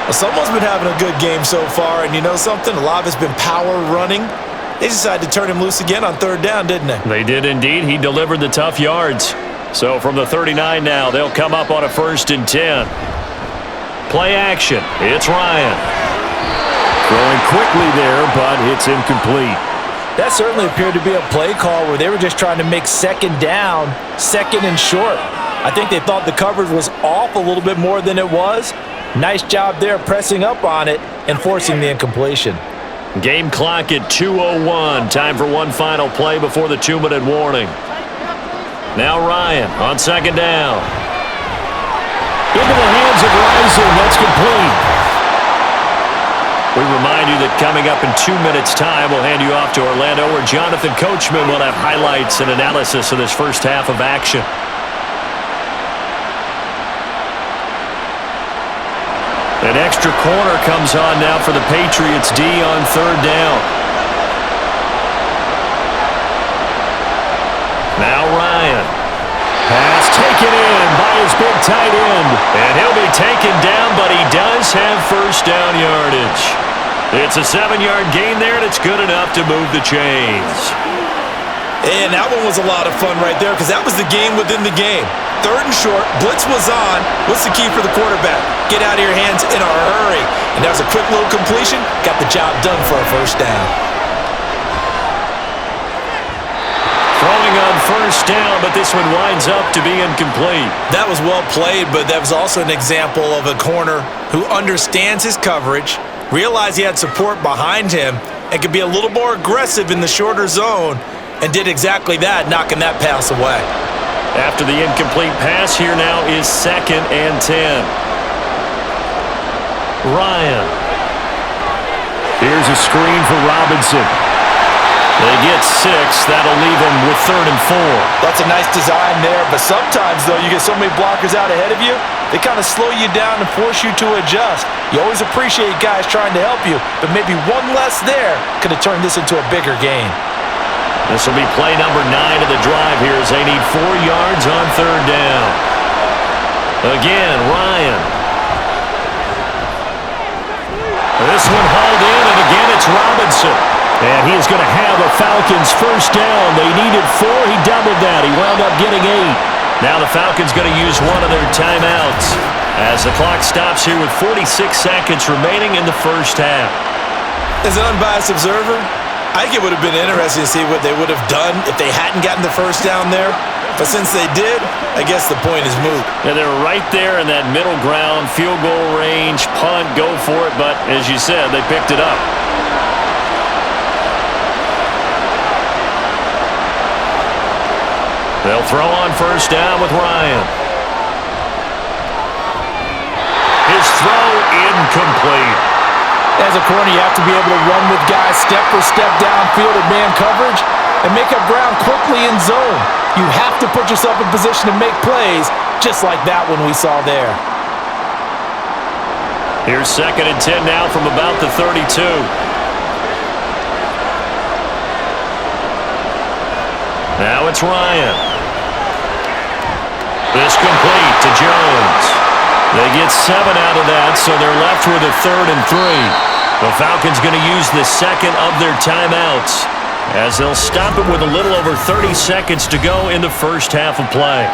Well, someone's been having a good game so far, and you know something? A lot of it's been power running. They decided to turn him loose again on 3rd down, didn't they? They did indeed. He delivered the tough yards. So from the 39 now, they'll come up on a 1st and 10. Play action. It's Ryan. Throwing quickly there, but it's incomplete. That certainly appeared to be a play call where they were just trying to make 2nd down, 2nd and short. I think they thought the coverage was off a little bit more than it was. Nice job there pressing up on it and forcing the incompletion. Game clock at 2:01. Time for one final play before the 2-minute warning. Now Ryan on 2nd down. Into the hands of Rison. That's complete. We remind you that coming up in 2 minutes' time, we'll hand you off to Orlando, where Jonathan Coachman will have highlights and analysis of this first half of action. An extra corner comes on now for the Patriots D on 3rd down. Now Ryan. Pass taken in by his big tight end. And he'll be taken down, but he does have first down yardage. It's a 7-yard gain there, and it's good enough to move the chains. And that one was a lot of fun right there because that was the game within the game. 3rd and short, blitz was on. What's the key for the quarterback? Get out of your hands in a hurry. And that was a quick little completion. Got the job done for a first down. Throwing on first down, but this one winds up to be incomplete. That was well played, but that was also an example of a corner who understands his coverage, realized he had support behind him, and could be a little more aggressive in the shorter zone, and did exactly that, knocking that pass away. After the incomplete pass, here now is 2nd and 10. Ryan. Here's a screen for Robinson. They get 6. That'll leave them with 3rd and 4. That's a nice design there, but sometimes, though, you get so many blockers out ahead of you, they kind of slow you down and force you to adjust. You always appreciate guys trying to help you, but maybe one less there could have turned this into a bigger game. This will be play number 9 of the drive here as they need 4 yards on 3rd down. Again, Ryan. This one hauled in, and again it's Robinson. And he is going to have a Falcons first down. They needed 4. He doubled that. He wound up getting 8. Now the Falcons going to use one of their timeouts as the clock stops here with 46 seconds remaining in the first half. As an unbiased observer, I think it would have been interesting to see what they would have done if they hadn't gotten the first down there. But since they did, I guess the point is moot. Yeah, they're right there in that middle ground, field goal range, punt, go for it. But as you said, they picked it up. They'll throw on first down with Ryan. His throw incomplete. As a corner, you have to be able to run with guys step for step downfield in man coverage and make up ground quickly in zone. You have to put yourself in position to make plays, just like that one we saw there. Here's 2nd and 10 now from about the 32. Now it's Ryan. This complete to Jones. They get 7 out of that, so they're left with a 3rd and 3. The Falcons going to use the second of their timeouts as they'll stop it with a little over 30 seconds to go in the first half of play.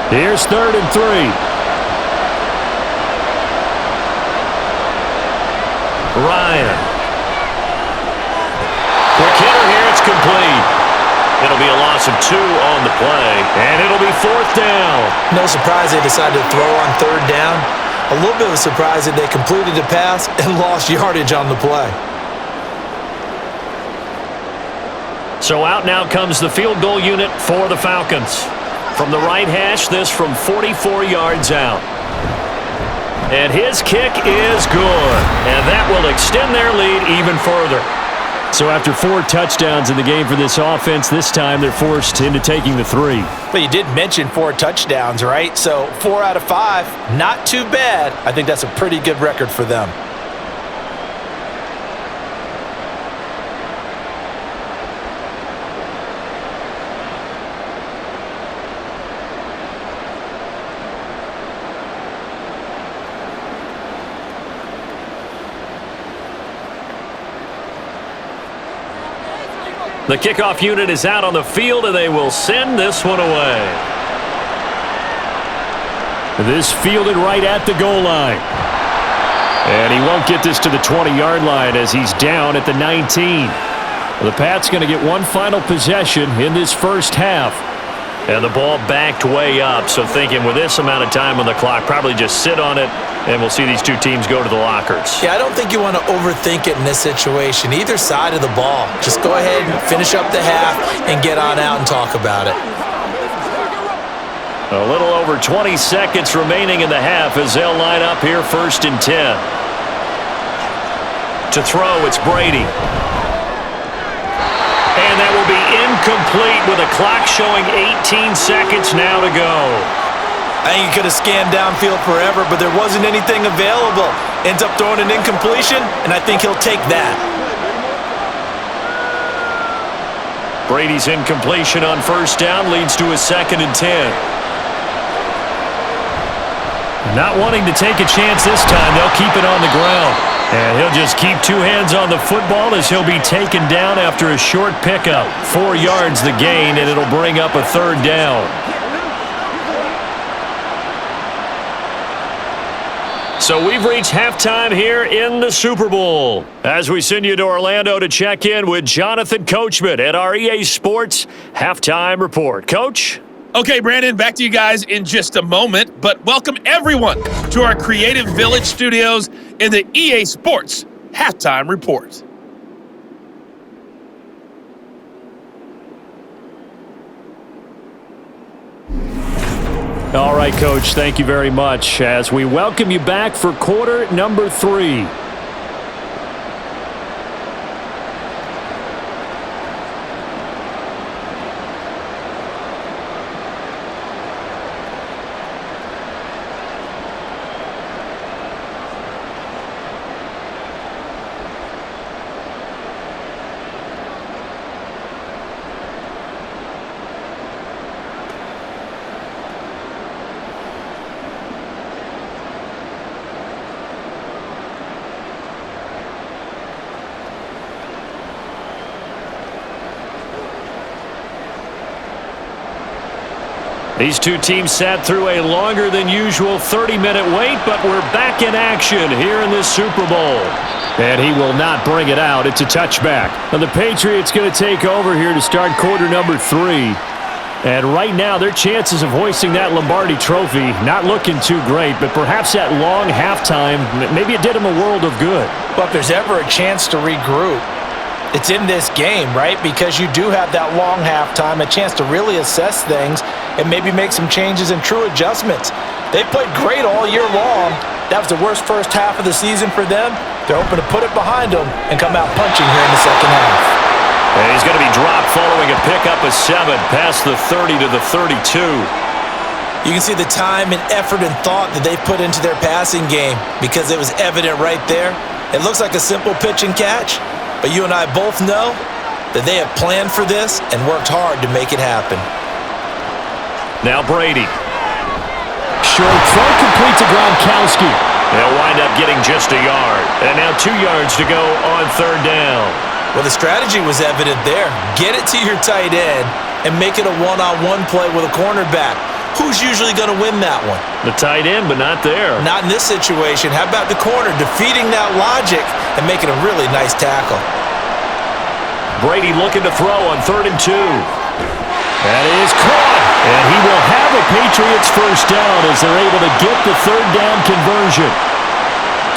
Here's 3rd and 3. Ryan. Quick hitter here. It's complete. It'll be a loss of 2 on the play, and it'll be 4th down. No surprise they decided to throw on 3rd down. A little bit of a surprise that they completed the pass and lost yardage on the play. So out now comes the field goal unit for the Falcons. From the right hash, this from 44 yards out. And his kick is good. And that will extend their lead even further. So after 4 touchdowns in the game for this offense, this time they're forced into taking the 3. But you did mention 4 touchdowns, right? So 4 out of 5, not too bad. I think that's a pretty good record for them. The kickoff unit is out on the field, and they will send this one away. This fielded right at the goal line. And he won't get this to the 20-yard line as he's down at the 19. The Pats going to get one final possession in this first half. And the ball backed way up, so thinking with this amount of time on the clock, probably just sit on it, and we'll see these two teams go to the lockers. Yeah, I don't think you want to overthink it in this situation. Either side of the ball. Just go ahead and finish up the half and get on out and talk about it. A little over 20 seconds remaining in the half as they'll line up here 1st and 10. To throw, it's Brady. And that will be incomplete with a clock showing 18 seconds now to go. I think he could have scanned downfield forever, but there wasn't anything available. Ends up throwing an incompletion, and I think he'll take that. Brady's incompletion on 1st down leads to a 2nd and 10. Not wanting to take a chance this time, they'll keep it on the ground. And he'll just keep 2 hands on the football as he'll be taken down after a short pickup. 4 yards the gain, and it'll bring up a 3rd down. So we've reached halftime here in the Super Bowl as we send you to Orlando to check in with Jonathan Coachman at our EA Sports Halftime Report. Coach? Okay, Brandon, back to you guys in just a moment, but welcome everyone to our Creative Village studios in the EA Sports Halftime Report. All right, Coach, thank you very much as we welcome you back for quarter number 3. These two teams sat through a longer than usual 30-minute wait, but we're back in action here in this Super Bowl. And he will not bring it out. It's a touchback. Now the Patriots going to take over here to start quarter number 3. And right now, their chances of hoisting that Lombardi trophy not looking too great, but perhaps that long halftime, maybe it did them a world of good. But if there's ever a chance to regroup, it's in this game, right? Because you do have that long halftime, a chance to really assess things and maybe make some changes and true adjustments. They've played great all year long. That was the worst first half of the season for them. They're hoping to put it behind them and come out punching here in the second half. And he's going to be dropped following a pickup of 7 past the 30 to the 32. You can see the time and effort and thought that they put into their passing game because it was evident right there. It looks like a simple pitch and catch, but you and I both know that they have planned for this and worked hard to make it happen. Now Brady. Short throw complete to Gronkowski. They'll wind up getting just a yard. And now 2 yards to go on third down. Well, the strategy was evident there. Get it to your tight end and make it a one-on-one play with a cornerback. Who's usually going to win that one? The tight end, but not there. Not in this situation. How about the corner defeating that logic and making a really nice tackle? Brady looking to throw on 3rd and 2. That is caught. And he will have a Patriots first down as they're able to get the third down conversion.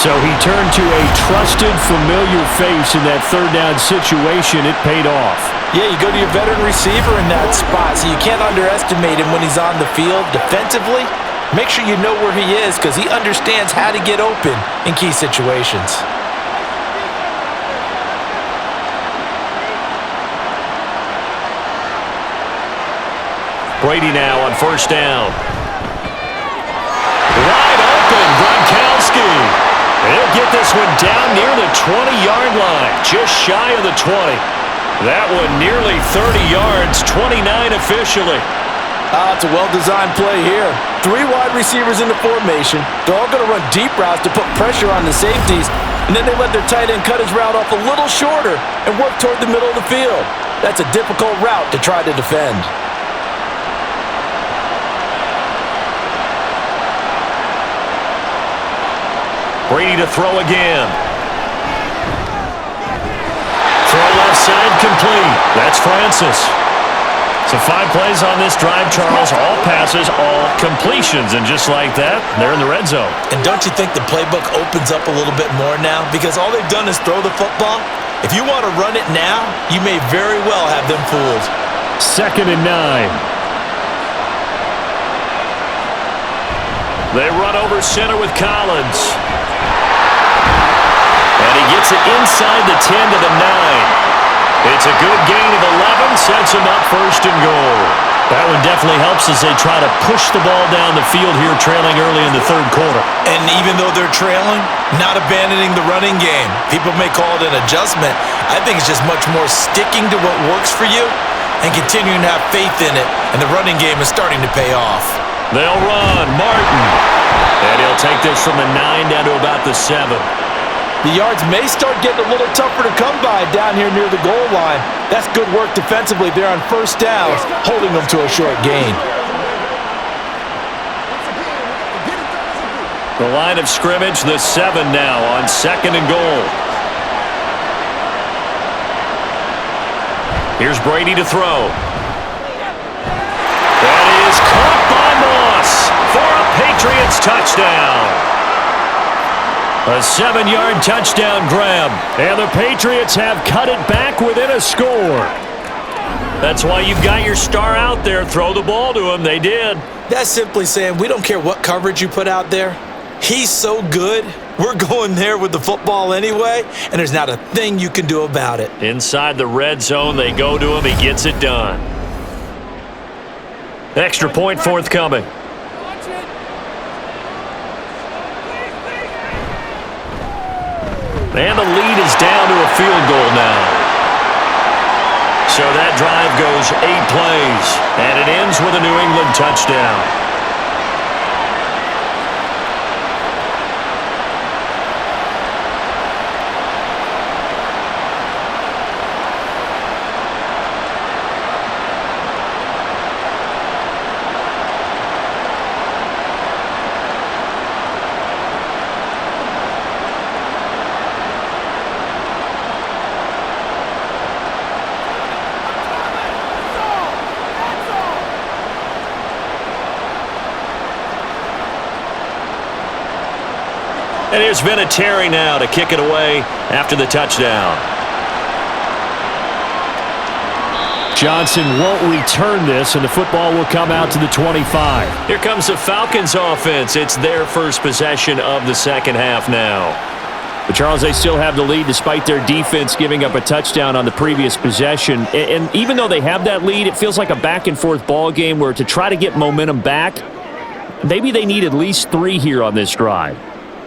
So he turned to a trusted, familiar face in that third down situation. It paid off. Yeah, you go to your veteran receiver in that spot, so you can't underestimate him when he's on the field defensively. Make sure you know where he is because he understands how to get open in key situations. Brady now on first down. Wide open, Gronkowski. He'll get this one down near the 20-yard line, just shy of the 20. That one nearly 30 yards, 29 officially. It's a well-designed play here. 3 wide receivers in the formation. They're all going to run deep routes to put pressure on the safeties, and then they let their tight end cut his route off a little shorter and work toward the middle of the field. That's a difficult route to try to defend. Brady to throw again. Throw left side complete. That's Francis. So 5 plays on this drive, Charles. All passes, all completions. And just like that, they're in the red zone. And don't you think the playbook opens up a little bit more now? Because all they've done is throw the football. If you want to run it now, you may very well have them fooled. 2nd and 9. They run over center with Collins. And he gets it inside the 10 to the 9. It's a good gain of 11, sets him up 1st and goal. That one definitely helps as they try to push the ball down the field here, trailing early in the 3rd quarter. And even though they're trailing, not abandoning the running game. People may call it an adjustment. I think it's just much more sticking to what works for you and continuing to have faith in it. And the running game is starting to pay off. They'll run. Martin. And he'll take this from the 9 down to about the 7. The yards may start getting a little tougher to come by down here near the goal line. That's good work defensively there on first down, holding them to a short gain. The line of scrimmage, the 7 now on 2nd and goal. Here's Brady to throw. That is caught by Moss for a Patriots touchdown. A 7-yard touchdown grab, and the Patriots have cut it back within a score. That's why you've got your star out there. Throw the ball to him. They did. That's simply saying we don't care what coverage you put out there. He's so good, we're going there with the football anyway, and there's not a thing you can do about it. Inside the red zone, they go to him. He gets it done. Extra point forthcoming. And the lead is down to a field goal now. So that drive goes 8 plays, and it ends with a New England touchdown. And here's Vinatieri now to kick it away after the touchdown. Johnson won't return this, and the football will come out to the 25. Here comes the Falcons offense. It's their first possession of the second half now. But Charles, they still have the lead despite their defense giving up a touchdown on the previous possession. And even though they have that lead, it feels like a back-and-forth ball game where to try to get momentum back, maybe they need at least 3 here on this drive.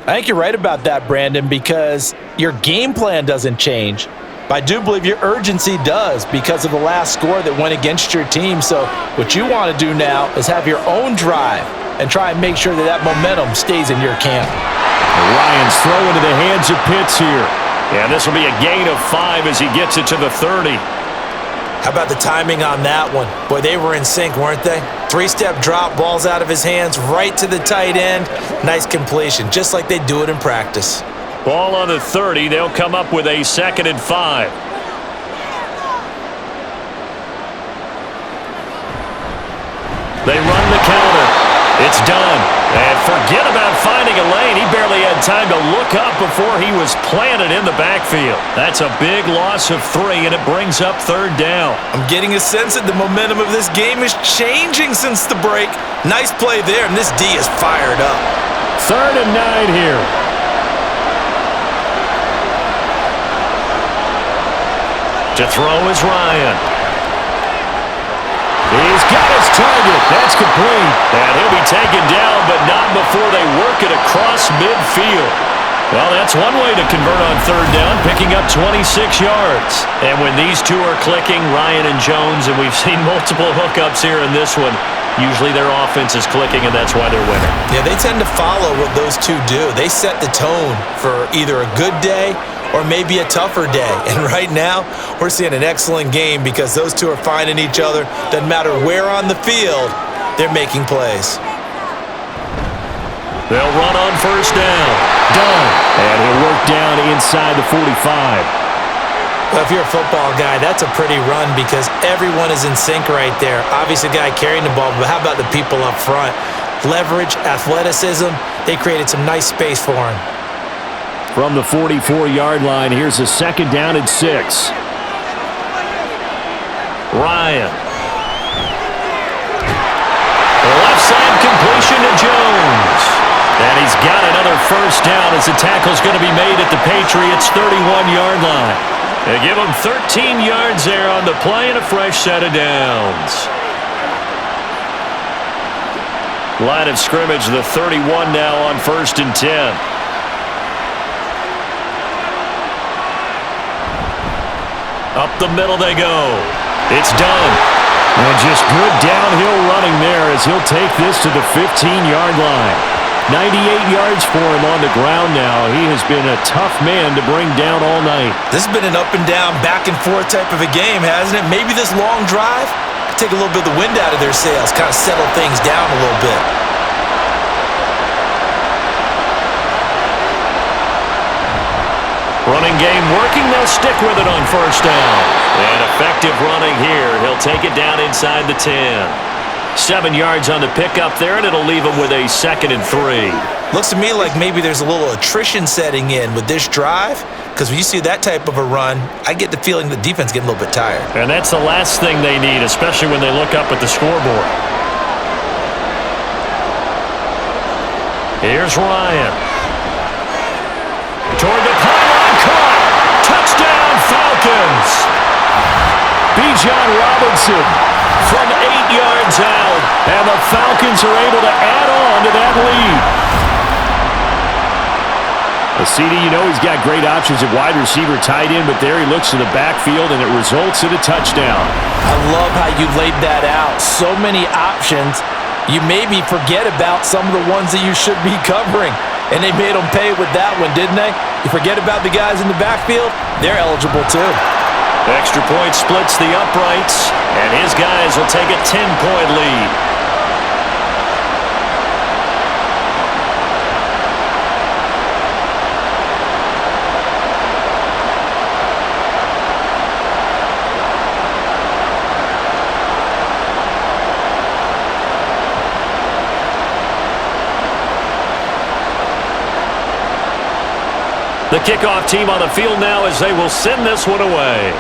I think you're right about that, Brandon, because your game plan doesn't change. But I do believe your urgency does because of the last score that went against your team. So what you want to do now is have your own drive and try and make sure that that momentum stays in your camp. Ryan's throw into the hands of Pitts here. Yeah, this will be a gain of 5 as he gets it to the 30. How about the timing on that one? Boy, they were in sync, weren't they? 3-step drop, balls out of his hands, right to the tight end. Nice completion, just like they do it in practice. Ball on the 30. They'll come up with a 2nd and 5. They run the counter. It's done. And forget about finding a lane. He barely had time to look up before he was planted in the backfield. That's a big loss of 3, and it brings up 3rd down. I'm getting a sense that the momentum of this game is changing since the break. Nice play there, and this D is fired up. 3rd and 9 here. To throw is Ryan. He's got his target. That's complete. And he'll be taken down, but not before they work it across midfield. Well, that's one way to convert on 3rd down, picking up 26 yards. And when these two are clicking, Ryan and Jones, and we've seen multiple hookups here in this one, usually their offense is clicking, and that's why they're winning. Yeah, they tend to follow what those two do. They set the tone for either a good day or maybe a tougher day. And right now, we're seeing an excellent game because those two are finding each other. Doesn't matter where on the field, they're making plays. They'll run on 1st down. Done. And he'll work down inside the 45. Well, if you're a football guy, that's a pretty run because everyone is in sync right there. Obviously, the guy carrying the ball, but how about the people up front? Leverage, athleticism, they created some nice space for him. From the 44-yard line, here's a 2nd down and 6. Ryan. Left side completion to Jones. And he's got another 1st down as the tackle's going to be made at the Patriots' 31-yard line. They give him 13 yards there on the play and a fresh set of downs. Line of scrimmage, the 31 now on 1st and 10. Up the middle they go. It's done. And just good downhill running there as he'll take this to the 15-yard line. 98 yards for him on the ground now. He has been a tough man to bring down all night. This has been an up and down, back and forth type of a game, hasn't it? Maybe this long drive could take a little bit of the wind out of their sails, kind of settle things down a little bit. Running game working. They'll stick with it on 1st down. And effective running here. He'll take it down inside the 10. 7 yards on the pickup there, and it'll leave him with a 2nd and 3. Looks to me like maybe there's a little attrition setting in with this drive, because when you see that type of a run, I get the feeling the defense getting a little bit tired. And that's the last thing they need, especially when they look up at the scoreboard. Here's Ryan. Toward the pylon, caught. Touchdown, Falcons. Bijan Robinson from 8 yards out, and the Falcons are able to add on to that lead. The CD, you know he's got great options at wide receiver, tight end, but there he looks to the backfield, and it results in a touchdown. I love how you laid that out. So many options. You maybe forget about some of the ones that you should be covering. And they made them pay with that one, didn't they? You forget about the guys in the backfield, they're eligible too. Extra point splits the uprights, and his guys will take a 10-point lead. The kickoff team on the field now as they will send this one away.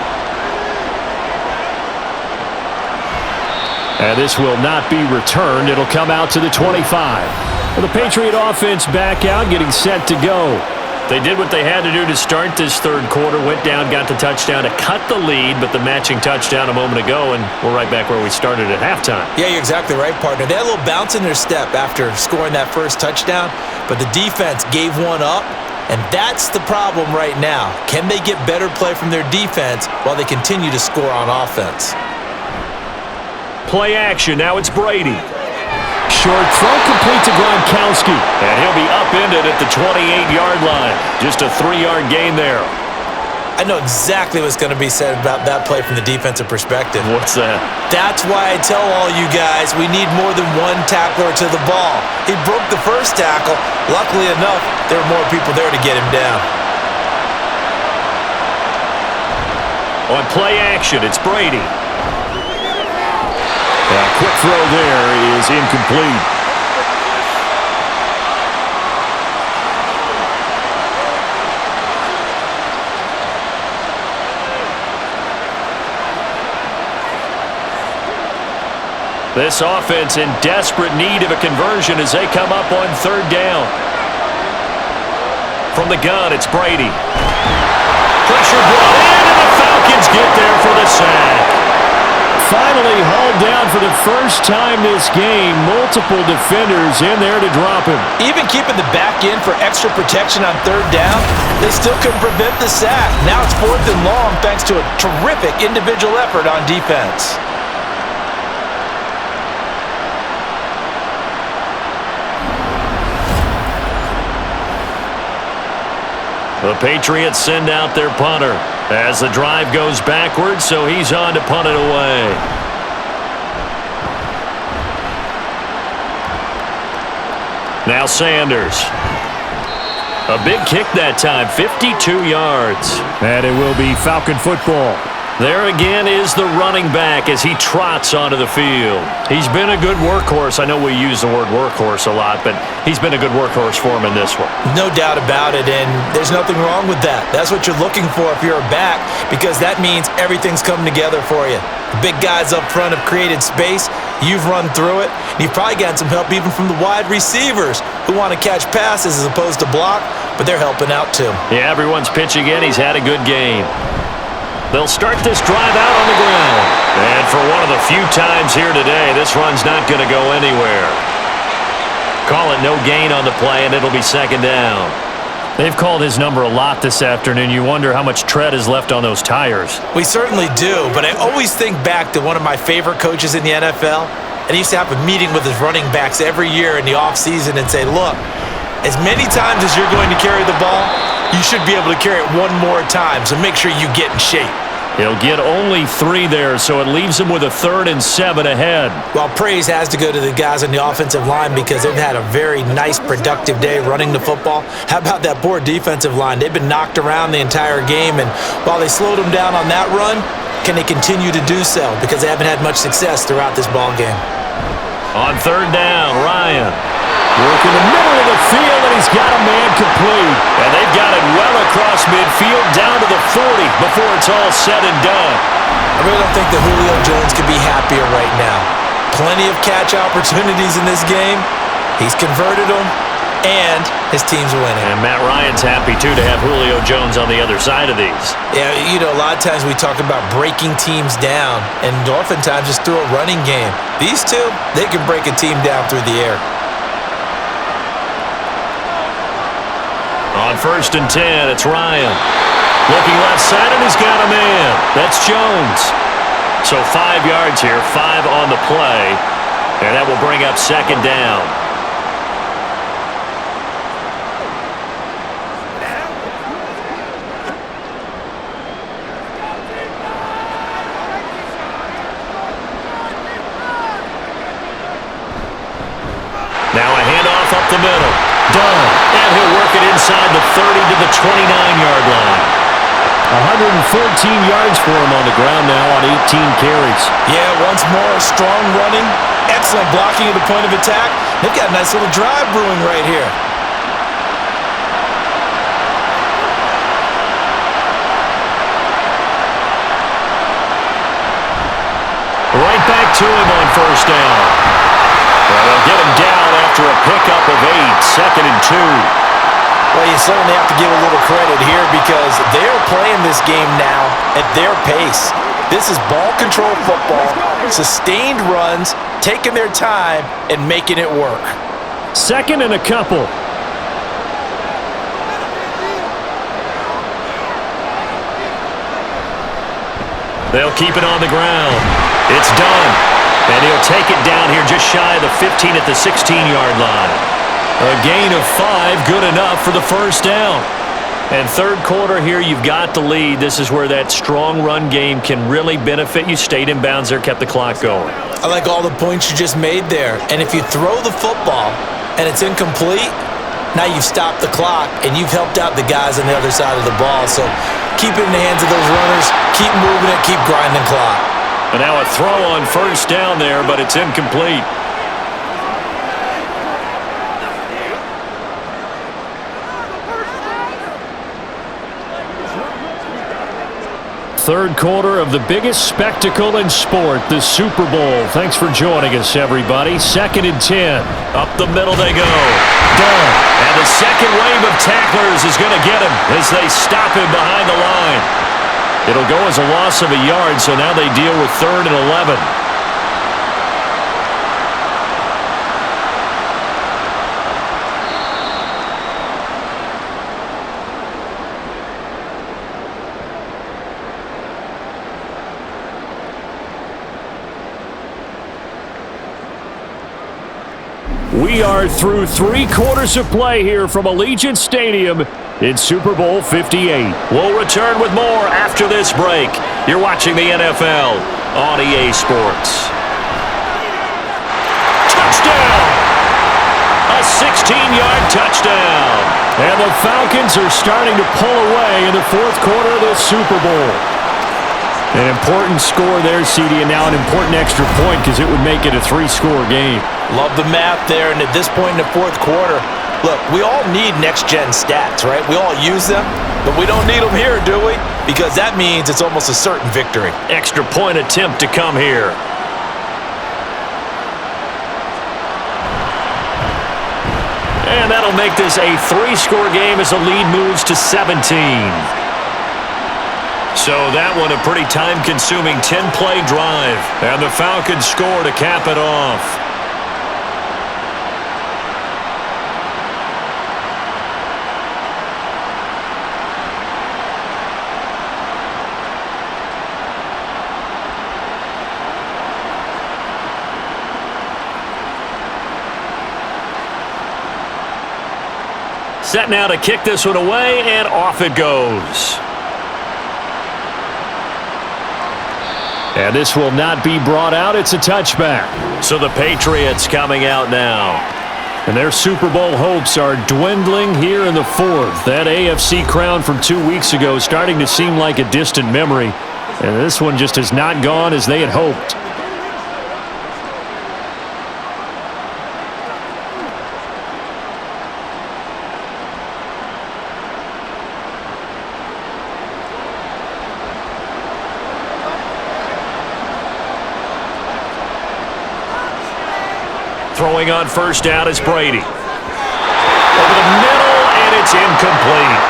And this will not be returned. It'll come out to the 25. Well, the Patriot offense back out, getting set to go. They did what they had to do to start this third quarter. Went down, got the touchdown to cut the lead, but the matching touchdown a moment ago, and we're right back where we started at halftime. Yeah, you're exactly right, partner. They had a little bounce in their step after scoring that first touchdown, but the defense gave one up. And that's the problem right now. Can they get better play from their defense while they continue to score on offense? Play action. Now it's Brady. Short throw complete to Gronkowski. And he'll be upended at the 28-yard line. Just a 3-yard gain there. I know exactly what's going to be said about that play from the defensive perspective. What's that? That's why I tell all you guys we need more than one tackler to the ball. He broke the first tackle. Luckily enough, there were more people there to get him down. On play action, it's Brady. A quick throw there is incomplete. This offense in desperate need of a conversion as they come up on third down. From the gun, it's Brady. Pressure brought in, and the Falcons get there for the sack. Finally hauled down for the first time this game. Multiple defenders in there to drop him. Even keeping the back end for extra protection on third down, they still couldn't prevent the sack. Now it's 4th and long thanks to a terrific individual effort on defense. The Patriots send out their punter as the drive goes backwards, so he's on to punt it away. Now Sanders. A big kick that time, 52 yards. And it will be Falcon football. There again is the running back as he trots onto the field. He's been a good workhorse. I know we use the word workhorse a lot, but he's been a good workhorse for him in this one. No doubt about it, and there's nothing wrong with that. That's what you're looking for if you're a back, because that means everything's coming together for you. The big guys up front have created space. You've run through it. You've probably gotten some help even from the wide receivers who want to catch passes as opposed to block, but they're helping out too. Yeah, everyone's pitching in. He's had a good game. They'll start this drive out on the ground. And for one of the few times here today, this run's not going to go anywhere. Call it no gain on the play, and it'll be second down. They've called his number a lot this afternoon. You wonder how much tread is left on those tires. We certainly do, but I always think back to one of my favorite coaches in the NFL, and he used to have a meeting with his running backs every year in the offseason and say, look, as many times as you're going to carry the ball, you should be able to carry it one more time, so make sure you get in shape. He'll get only 3 there, so it leaves him with a 3rd and 7 ahead. Well, praise has to go to the guys on the offensive line because they've had a very nice, productive day running the football. How about that poor defensive line? They've been knocked around the entire game, and while they slowed them down on that run, can they continue to do so? Because they haven't had much success throughout this ball game. On third down, Ryan. Working the middle of the field, and he's got a man complete. And they've got it well across midfield, down to the 40 before it's all said and done. I really don't think that Julio Jones could be happier right now. Plenty of catch opportunities in this game. He's converted them, and his team's winning. And Matt Ryan's happy, too, to have Julio Jones on the other side of these. Yeah, you know, a lot of times we talk about breaking teams down, and oftentimes just through a running game. These two, they can break a team down through the air. On 1st and 10, it's Ryan. Looking left side, and he's got a man. That's Jones. So 5 yards here, 5 on the play, and that will bring up 2nd down. Now a handoff up the middle. Done. And he'll work it inside the 30 to the 29-yard line. 114 yards for him on the ground now on 18 carries. Yeah, once more, strong running, excellent blocking at the point of attack. They've got a nice little drive brewing right here. Right back to him on 1st down. Well, they'll get him down after a pickup of 8, 2nd and 2. Well, you certainly have to give a little credit here because they're playing this game now at their pace. This is ball control football, sustained runs, taking their time, and making it work. 2nd and a couple. They'll keep it on the ground. It's done. And he'll take it down here just shy of the 15 at the 16-yard line. A gain of 5, good enough for the 1st down. And 3rd quarter here, you've got the lead. This is where that strong run game can really benefit you. Stayed in bounds there, kept the clock going. I like all the points you just made there. And if you throw the football and it's incomplete, now you've stopped the clock and you've helped out the guys on the other side of the ball. So keep it in the hands of those runners, keep moving it, keep grinding the clock. And now a throw on 1st down there, but it's incomplete. Third quarter of the biggest spectacle in sport, the Super Bowl. Thanks for joining us, everybody. 2nd and 10. Up the middle they go. Done. And the second wave of tacklers is going to get him as they stop him behind the line. It'll go as a loss of a yard, so now they deal with 3rd and 11. We are through 3 quarters of play here from Allegiant Stadium in Super Bowl 58. We'll return with more after this break. You're watching the NFL on EA Sports. Touchdown! A 16-yard touchdown. And the Falcons are starting to pull away in the 4th quarter of this Super Bowl. An important score there, CD, and now an important extra point because it would make it a 3-score game. Love the math there, and at this point in the 4th quarter, look, we all need next-gen stats, right? We all use them, but we don't need them here, do we? Because that means it's almost a certain victory. Extra point attempt to come here. And that'll make this a 3-score game as the lead moves to 17. So that one a pretty time-consuming 10-play drive. And the Falcons score to cap it off. Set now to kick this one away, and off it goes. And this will not be brought out. It's a touchback. So the Patriots coming out now. And their Super Bowl hopes are dwindling here in the 4th. That AFC crown from 2 weeks ago starting to seem like a distant memory. And this one just has not gone as they had hoped. Throwing on 1st down is Brady. over the middle, and it's incomplete.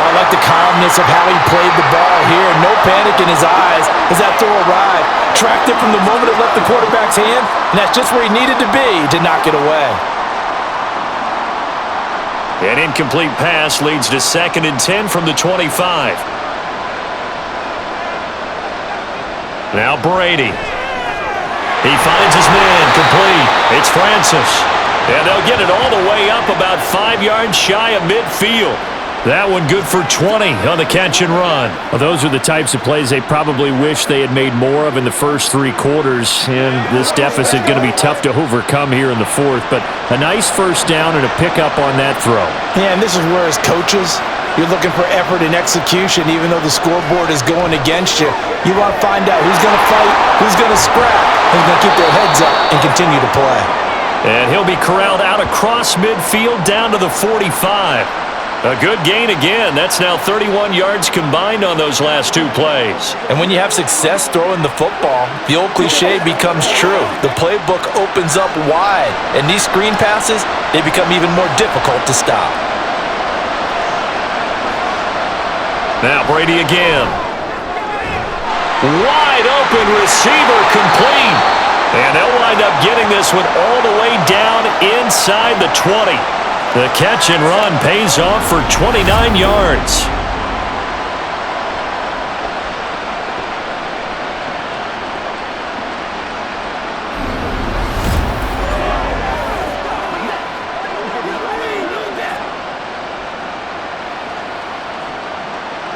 I like the calmness of how he played the ball here. No panic in his eyes as that throw arrived. Tracked it from the moment it left the quarterback's hand, and that's just where he needed to be to knock it away. An incomplete pass leads to 2nd and 10 from the 25. Now Brady. He finds his man, complete. It's Francis. And they'll get it all the way up about 5 yards shy of midfield. That one good for 20 on the catch and run. Well, those are the types of plays they probably wish they had made more of in the first 3 quarters. And this deficit going to be tough to overcome here in the 4th. But a nice first down and a pickup on that throw. Yeah, and this is where as coaches, you're looking for effort and execution even though the scoreboard is going against you. You want to find out who's going to fight, who's going to scrap, who's going to keep their heads up and continue to play. And he'll be corralled out across midfield down to the 45. A good gain again. That's now 31 yards combined on those last 2 plays. And when you have success throwing the football, the old cliche becomes true. The playbook opens up wide, and these screen passes, they become even more difficult to stop. Now Brady again. Wide open receiver, complete. And they'll wind up getting this one all the way down inside the 20. The catch and run pays off for 29 yards.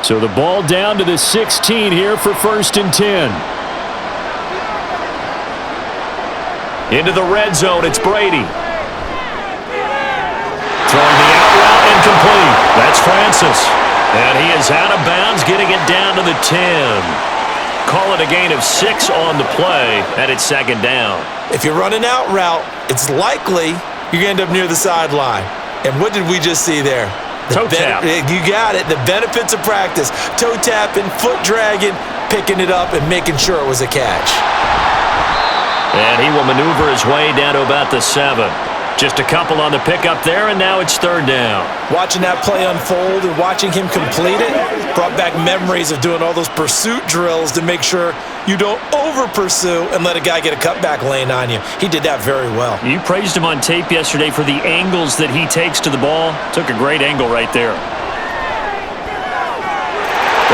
So the ball down to the 16 here for 1st and 10. Into the red zone, it's Brady. Throwing the out route, incomplete. That's Francis. And he is out of bounds, getting it down to the 10. Call it a gain of 6 on the play, and it's 2nd down. If you're running out route, it's likely you're going to end up near the sideline. And what did we just see there? Toe tap. You got it. The benefits of practice. Toe tapping, foot dragging, picking it up, and making sure it was a catch. And he will maneuver his way down to about the 7. Just a couple on the pickup there, and now it's 3rd down. Watching that play unfold and watching him complete it brought back memories of doing all those pursuit drills to make sure you don't over-pursue and let a guy get a cutback lane on you. He did that very well. You praised him on tape yesterday for the angles that he takes to the ball. Took a great angle right there.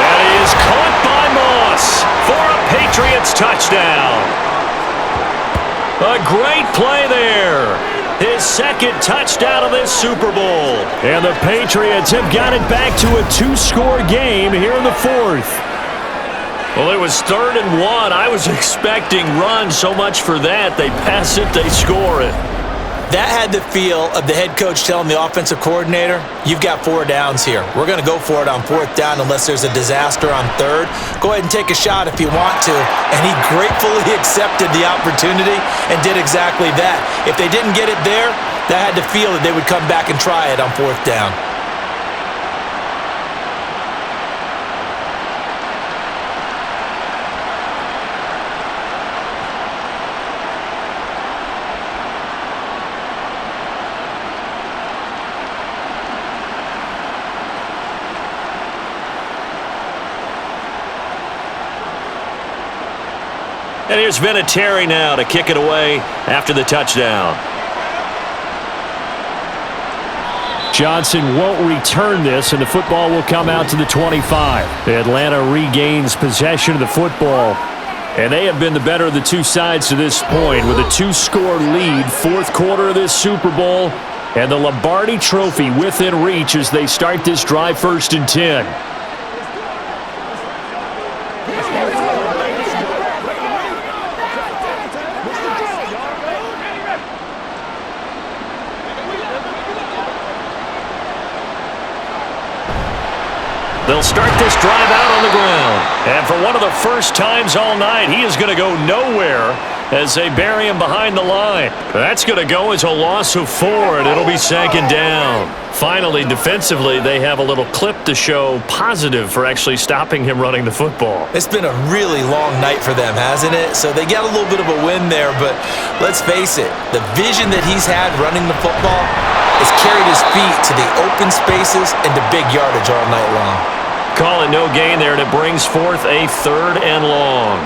That is caught by Moss for a Patriots touchdown. A great play there. His 2nd touchdown of this Super Bowl. And the Patriots have got it back to a 2-score game here in the 4th. Well, it was 3rd and 1. I was expecting run, so much for that. They pass it, they score it. That had the feel of the head coach telling the offensive coordinator, you've got 4 downs here. We're going to go for it on 4th down unless there's a disaster on 3rd. Go ahead and take a shot if you want to. And he gratefully accepted the opportunity and did exactly that. If they didn't get it there, that had the feel that they would come back and try it on 4th down. And here's Vinatieri now to kick it away after the touchdown. Johnson won't return this, and the football will come out to the 25. Atlanta regains possession of the football, and they have been the better of the 2 sides to this point with a 2-score lead. 4th quarter of this Super Bowl, and the Lombardi Trophy within reach as they start this drive 1st and 10. They'll start this drive out on the ground. And for one of the first times all night, he is going to go nowhere as they bury him behind the line. That's going to go as a loss of 4, and it'll be 2nd down. Finally, defensively, they have a little clip to show positive for actually stopping him running the football. It's been a really long night for them, hasn't it? So they got a little bit of a win there, but let's face it, the vision that he's had running the football, has carried his feet to the open spaces and to big yardage all night long. Call it no gain there, and it brings forth a 3rd and long.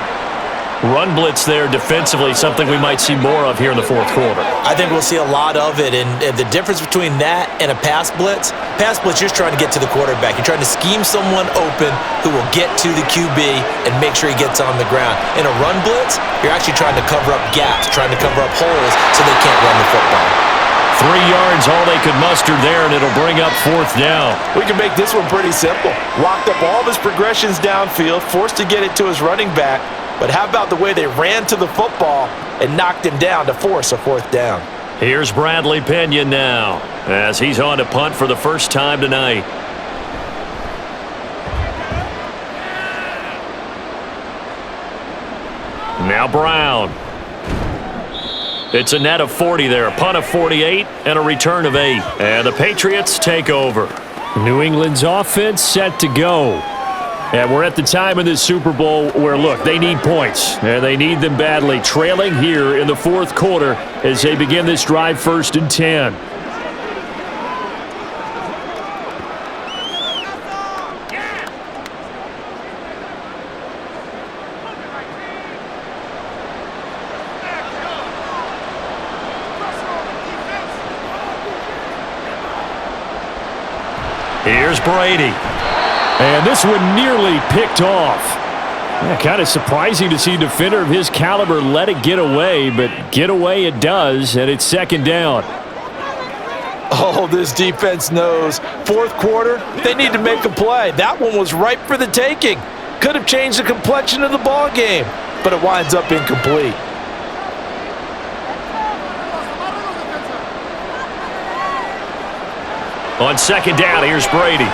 Run blitz there defensively, something we might see more of here in the fourth quarter. I think we'll see a lot of it, and the difference between that and a pass blitz, you're just trying to get to the quarterback. You're trying to scheme someone open who will get to the QB and make sure he gets on the ground. In a run blitz, you're actually trying to cover up gaps, trying to cover up holes so they can't run the football. 3 yards, all they could muster there, and it'll bring up 4th down. We can make this one pretty simple. Locked up all of his progressions downfield, forced to get it to his running back. But how about the way they ran to the football and knocked him down to force a 4th down? Here's Bradley Pinion now, as he's on to punt for the first time tonight. Now Brown. It's a net of 40 there, a punt of 48 and a return of 8. And the Patriots take over. New England's offense set to go. And we're at the time in this Super Bowl where, look, they need points, and they need them badly, trailing here in the fourth quarter as they begin this drive 1st and 10. Here's Brady. And this one nearly picked off. Yeah, kind of surprising to see a defender of his caliber let it get away, but get away it does, and it's 2nd down. Oh, this defense knows. Fourth quarter, they need to make a play. That one was ripe for the taking. Could have changed the complexion of the ball game, but it winds up incomplete. On 2nd down, here's Brady.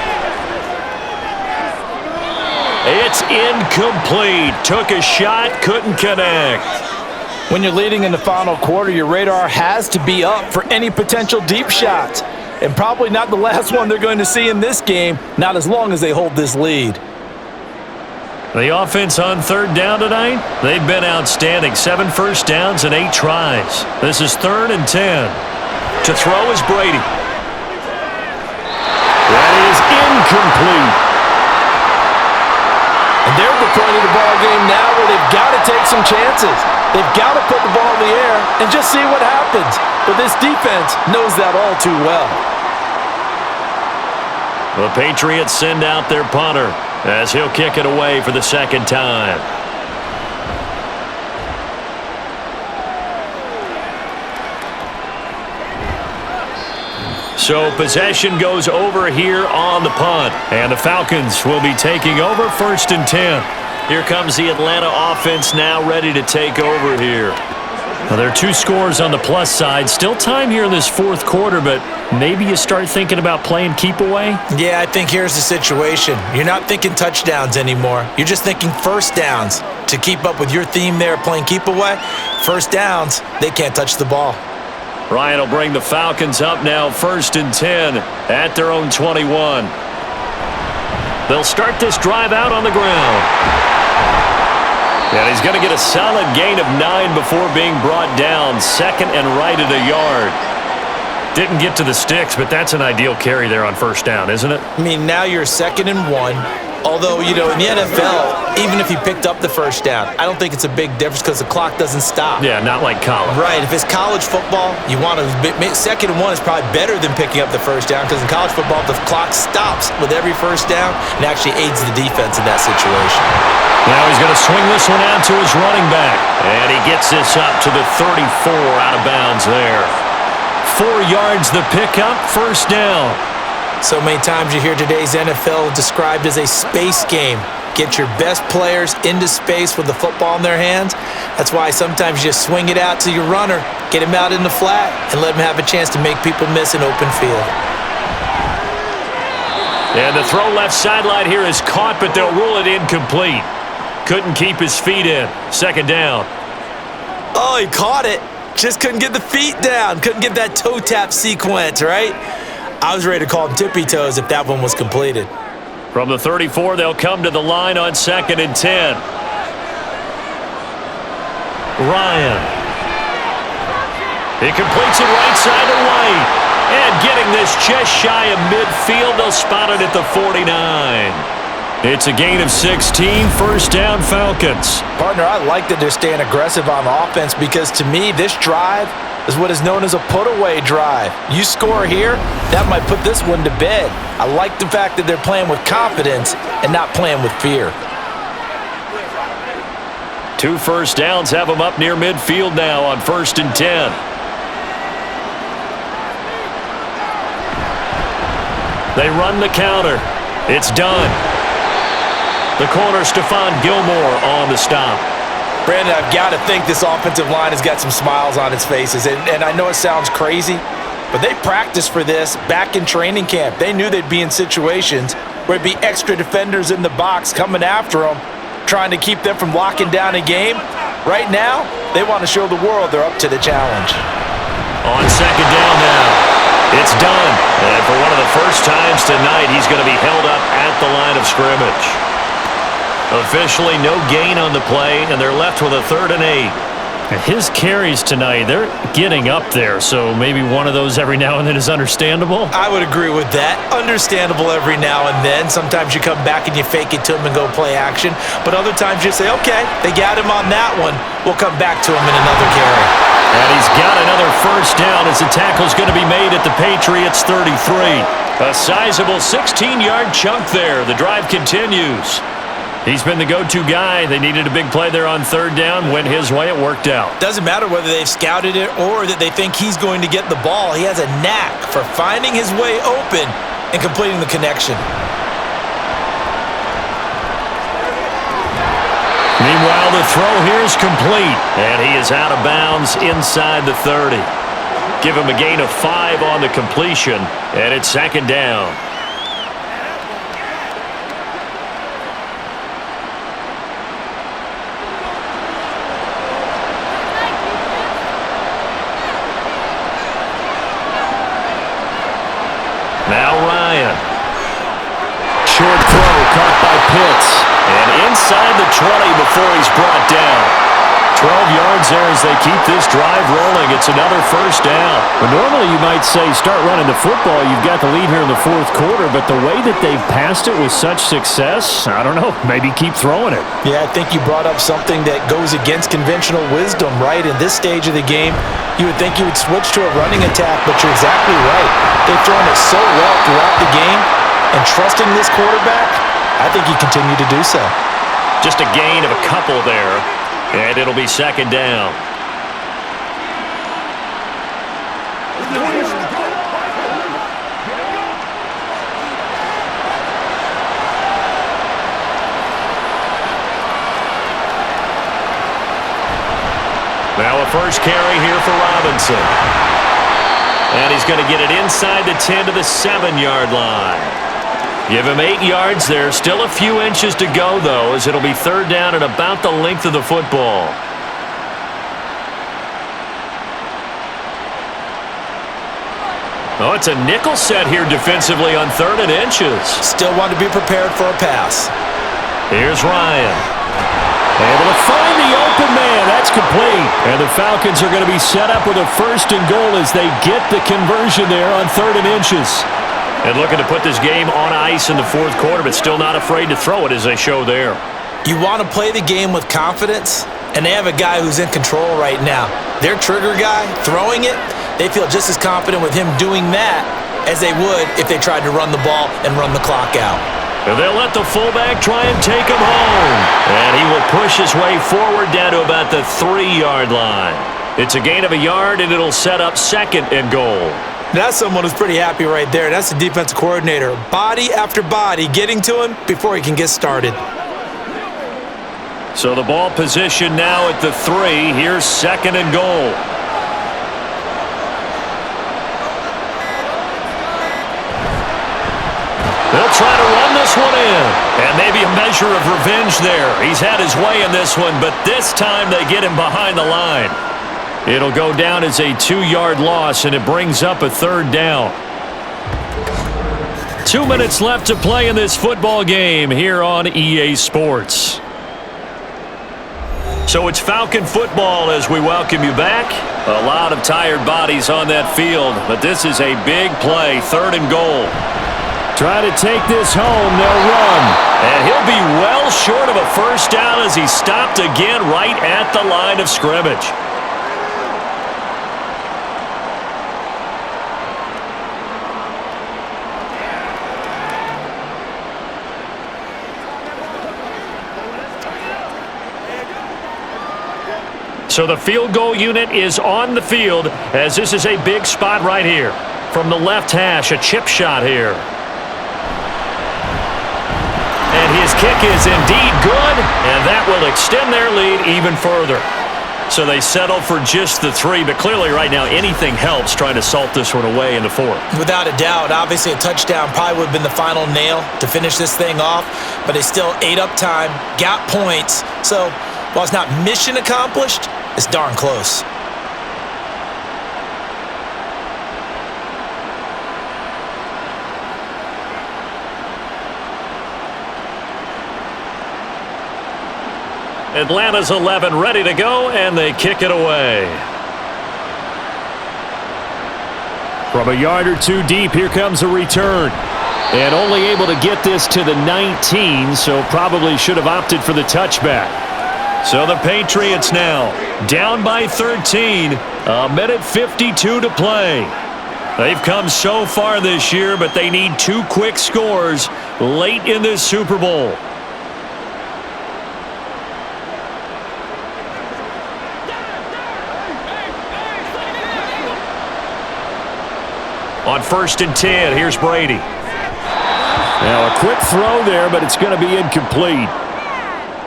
It's incomplete. Took a shot, couldn't connect. When you're leading in the final quarter, your radar has to be up for any potential deep shots. And probably not the last one they're going to see in this game, not as long as they hold this lead. The offense on 3rd down tonight, they've been outstanding. 7 first downs and 8 tries. This is 3rd and 10. To throw is Brady. That is incomplete. And they're at the point of the ball game now where they've got to take some chances. They've got to put the ball in the air and just see what happens. But this defense knows that all too well. The Patriots send out their punter as he'll kick it away for the 2nd time. So possession goes over here on the punt, and the Falcons will be taking over 1st and 10. Here comes the Atlanta offense now ready to take over here. Now, there are 2 scores on the plus side. Still time here in this fourth quarter, but maybe you start thinking about playing keep away? Yeah, I think here's the situation. You're not thinking touchdowns anymore. You're just thinking first downs. To keep up with your theme there, playing keep away, first downs, they can't touch the ball. Ryan will bring the Falcons up now 1st and 10 at their own 21. They'll start this drive out on the ground. And he's going to get a solid gain of 9 before being brought down. 2nd and right at a yard. Didn't get to the sticks, but that's an ideal carry there on 1st down, isn't it? I mean, now you're 2nd and 1. Although, you know, in the NFL, even if he picked up the first down, I don't think it's a big difference because the clock doesn't stop. Yeah, not like college. Right. If it's college football, you want to 2nd and 1 is probably better than picking up the first down because in college football, the clock stops with every first down and actually aids the defense in that situation. Now he's going to swing this one out to his running back. And he gets this up to the 34 out of bounds there. 4 yards the pickup, 1st down. So many times you hear today's NFL described as a space game. Get your best players into space with the football in their hands. That's why sometimes you just swing it out to your runner, get him out in the flat, and let him have a chance to make people miss an open field. And the throw left sideline here is caught, but they'll rule it incomplete. Couldn't keep his feet in. 2nd down. Oh, he caught it. Just couldn't get the feet down. Couldn't get that toe tap sequence, right? I was ready to call him tippy toes if that one was completed. From the 34, they'll come to the line on 2nd and 10. Ryan. He completes it right side to White. And getting this just shy of midfield, they'll spot it at the 49. It's a gain of 16, first down Falcons. Partner, I like that they're staying aggressive on offense because to me, this drive is what is known as a put-away drive. You score here, that might put this one to bed. I like the fact that they're playing with confidence and not playing with fear. 2 first downs have them up near midfield now on 1st and 10. They run the counter. It's done. The corner, Stephon Gilmore, on the stop. Brandon, I've got to think this offensive line has got some smiles on its faces. And I know it sounds crazy, but they practiced for this back in training camp. They knew they'd be in situations where it'd be extra defenders in the box coming after them, trying to keep them from locking down a game. Right now, they want to show the world they're up to the challenge. On 2nd down now. It's done. And for one of the first times tonight, he's going to be held up at the line of scrimmage. Officially no gain on the play, and they're left with a 3rd and 8. His carries tonight, they're getting up there, so maybe one of those every now and then is understandable. I would agree with that. Understandable every now and then. Sometimes you come back and you fake it to him and go play action. But other times you say, okay, they got him on that one. We'll come back to him in another carry. And he's got another first down as the tackle's going to be made at the Patriots 33. A sizable 16-yard chunk there. The drive continues. He's been the go-to guy. They needed a big play there on 3rd down. Went his way. It worked out. Doesn't matter whether they've scouted it or that they think he's going to get the ball. He has a knack for finding his way open and completing the connection. Meanwhile, the throw here is complete. And he is out of bounds inside the 30. Give him a gain of 5 on the completion. And it's 2nd down. Now Ryan. Short throw caught by Pitts. And inside the 20 before he's brought down. 12 yards there as they keep this drive rolling. It's another first down. But normally you might say start running the football. You've got the lead here in the 4th quarter. But the way that they've passed it with such success, I don't know, maybe keep throwing it. Yeah, I think you brought up something that goes against conventional wisdom, right? In this stage of the game, you would think you would switch to a running attack, but you're exactly right. They've thrown it so well throughout the game, and trusting this quarterback, I think you continue to do so. Just a gain of a couple there, and it'll be 2nd down. Now a first carry here for Robinson. And he's going to get it inside the 10 to the 7-yard line. Give him 8 yards there. Still a few inches to go, though, as it'll be 3rd down and about the length of the football. Oh, it's a nickel set here defensively on 3rd and inches. Still want to be prepared for a pass. Here's Ryan. Able to find the open man. That's complete. And the Falcons are going to be set up with a 1st and goal as they get the conversion there on 3rd and inches. And looking to put this game on ice in the 4th quarter, but still not afraid to throw it as they show there. You want to play the game with confidence, and they have a guy who's in control right now. Their trigger guy, throwing it, they feel just as confident with him doing that as they would if they tried to run the ball and run the clock out. And they'll let the fullback try and take him home. And he will push his way forward down to about the 3-yard line. It's a gain of a yard, and it'll set up 2nd and goal. That's someone who's pretty happy right there. That's the defensive coordinator. Body after body getting to him before he can get started. So the ball position now at the 3. Here's 2nd and goal. They'll try to run this one in. And maybe a measure of revenge there. He's had his way in this one, but this time they get him behind the line. It'll go down as a 2-yard loss, and it brings up a 3rd down. 2 minutes left to play in this football game here on EA Sports. So it's Falcon football as we welcome you back. A lot of tired bodies on that field, but this is a big play, 3rd and goal. Try to take this home, they'll run. And he'll be well short of a first down as he's stopped again right at the line of scrimmage. So the field goal unit is on the field as this is a big spot right here. From the left hash, a chip shot here. And his kick is indeed good, and that will extend their lead even further. So they settle for just the 3, but clearly right now anything helps trying to salt this one away in the 4th. Without a doubt, obviously a touchdown probably would have been the final nail to finish this thing off, but they still ate up time, got points. So while it's not mission accomplished, it's darn close. Atlanta's 11 ready to go, and they kick it away. From a yard or 2 deep, here comes a return. And only able to get this to the 19, so probably should have opted for the touchback. So the Patriots now down by 13, a minute 52 to play. They've come so far this year, but they need 2 quick scores late in this Super Bowl. On 1st and 10, here's Brady. Now a quick throw there, but it's going to be incomplete.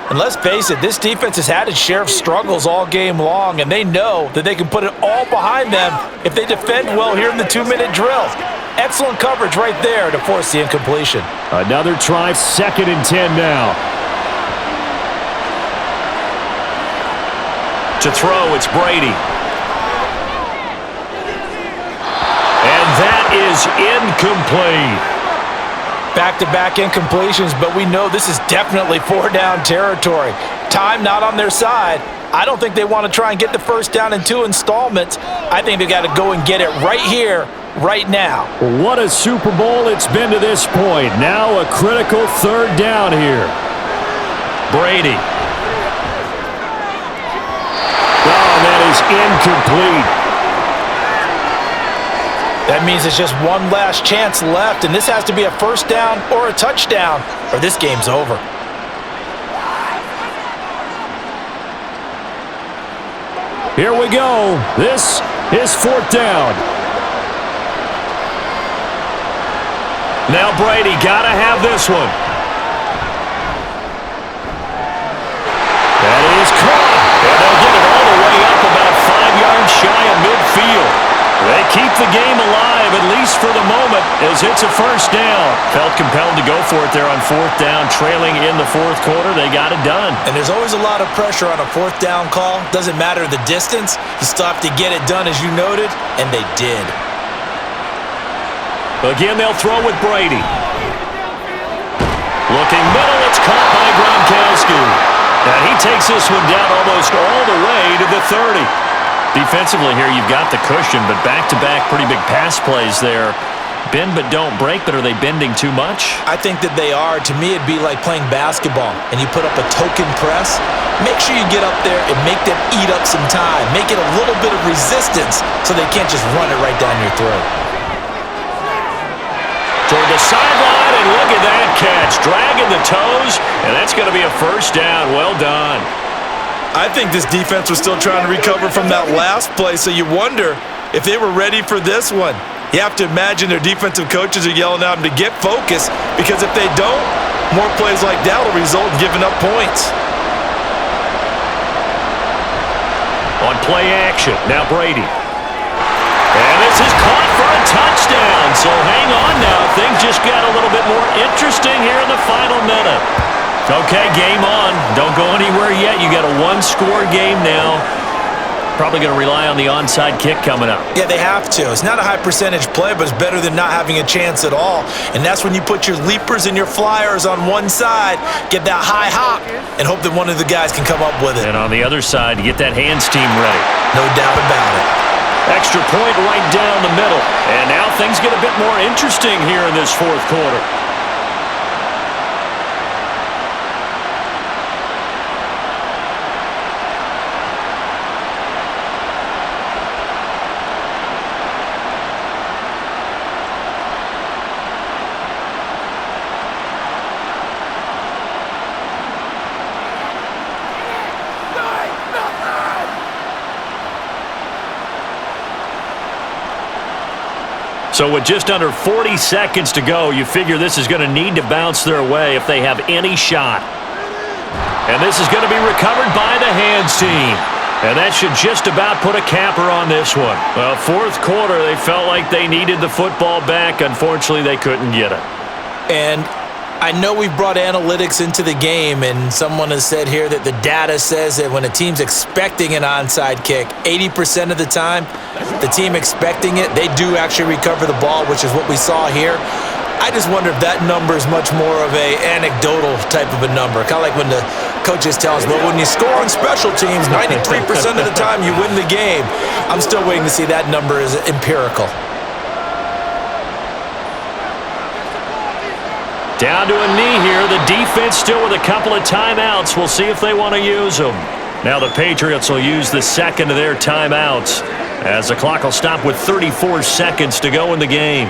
And let's face it, this defense has had its share of struggles all game long, and they know that they can put it all behind them if they defend well here in the 2-minute drill. Excellent coverage right there to force the incompletion. Another try, 2nd and 10 now. To throw, it's Brady. And that is incomplete. Back-to-back incompletions, but we know this is definitely 4-down territory. Time not on their side. I don't think they want to try and get the first down in 2 installments. I think they got to go and get it right here, right now. What a Super Bowl it's been to this point. Now a critical 3rd down here. Brady. Oh, that is incomplete. That means it's just one last chance left, and this has to be a first down or a touchdown, or this game's over. Here we go. This is 4th down. Now Brady, gotta have this one. That is caught, and they'll get it all the way up about 5 yards shy of midfield. They keep the game alive, at least for the moment, as it's a first down. Felt compelled to go for it there on 4th down, trailing in the 4th quarter. They got it done. And there's always a lot of pressure on a 4th down call. Doesn't matter the distance. You still have to get it done, as you noted, and they did. Again, they'll throw with Brady. Looking middle, it's caught by Gronkowski. And he takes this one down almost all the way to the 30. Defensively here, you've got the cushion, but back-to-back pretty big pass plays there. Bend but don't break, but are they bending too much? I think that they are. To me, it'd be like playing basketball, and you put up a token press. Make sure you get up there and make them eat up some time. Make it a little bit of resistance so they can't just run it right down your throat. Toward the sideline, and look at that catch. Dragging the toes, and that's going to be a first down. Well done. I think this defense was still trying to recover from that last play, so you wonder if they were ready for this one. You have to imagine their defensive coaches are yelling at them to get focused, because if they don't, more plays like that will result in giving up points. On play action, now Brady. And this is caught for a touchdown, so hang on now. Things just got a little bit more interesting here in the final minute. Okay, game on. Don't go anywhere yet. You got a 1-score game now. Probably going to rely on the onside kick coming up. Yeah, they have to. It's not a high percentage play, but it's better than not having a chance at all. And that's when you put your leapers and your flyers on one side, get that high hop, and hope that one of the guys can come up with it. And on the other side, to get that hands team ready. No doubt about it. Extra point right down the middle. And now things get a bit more interesting here in this fourth quarter. So with just under 40 seconds to go, you figure this is going to need to bounce their way if they have any shot. And this is going to be recovered by the hands team. And that should just about put a capper on this one. Well, fourth quarter, they felt like they needed the football back. Unfortunately, they couldn't get it. And I know we've brought analytics into the game, and someone has said here that the data says that when a team's expecting an onside kick, 80% of the time, the team expecting it, they do actually recover the ball, which is what we saw here. I just wonder if that number is much more of a anecdotal type of a number. Kind of like when the coaches tell us, well, when you score on special teams, 93% of the time you win the game. I'm still waiting to see that number is empirical. Down to a knee here. The defense still with a couple of timeouts. We'll see if they want to use them. Now the Patriots will use the second of their timeouts as the clock will stop with 34 seconds to go in the game.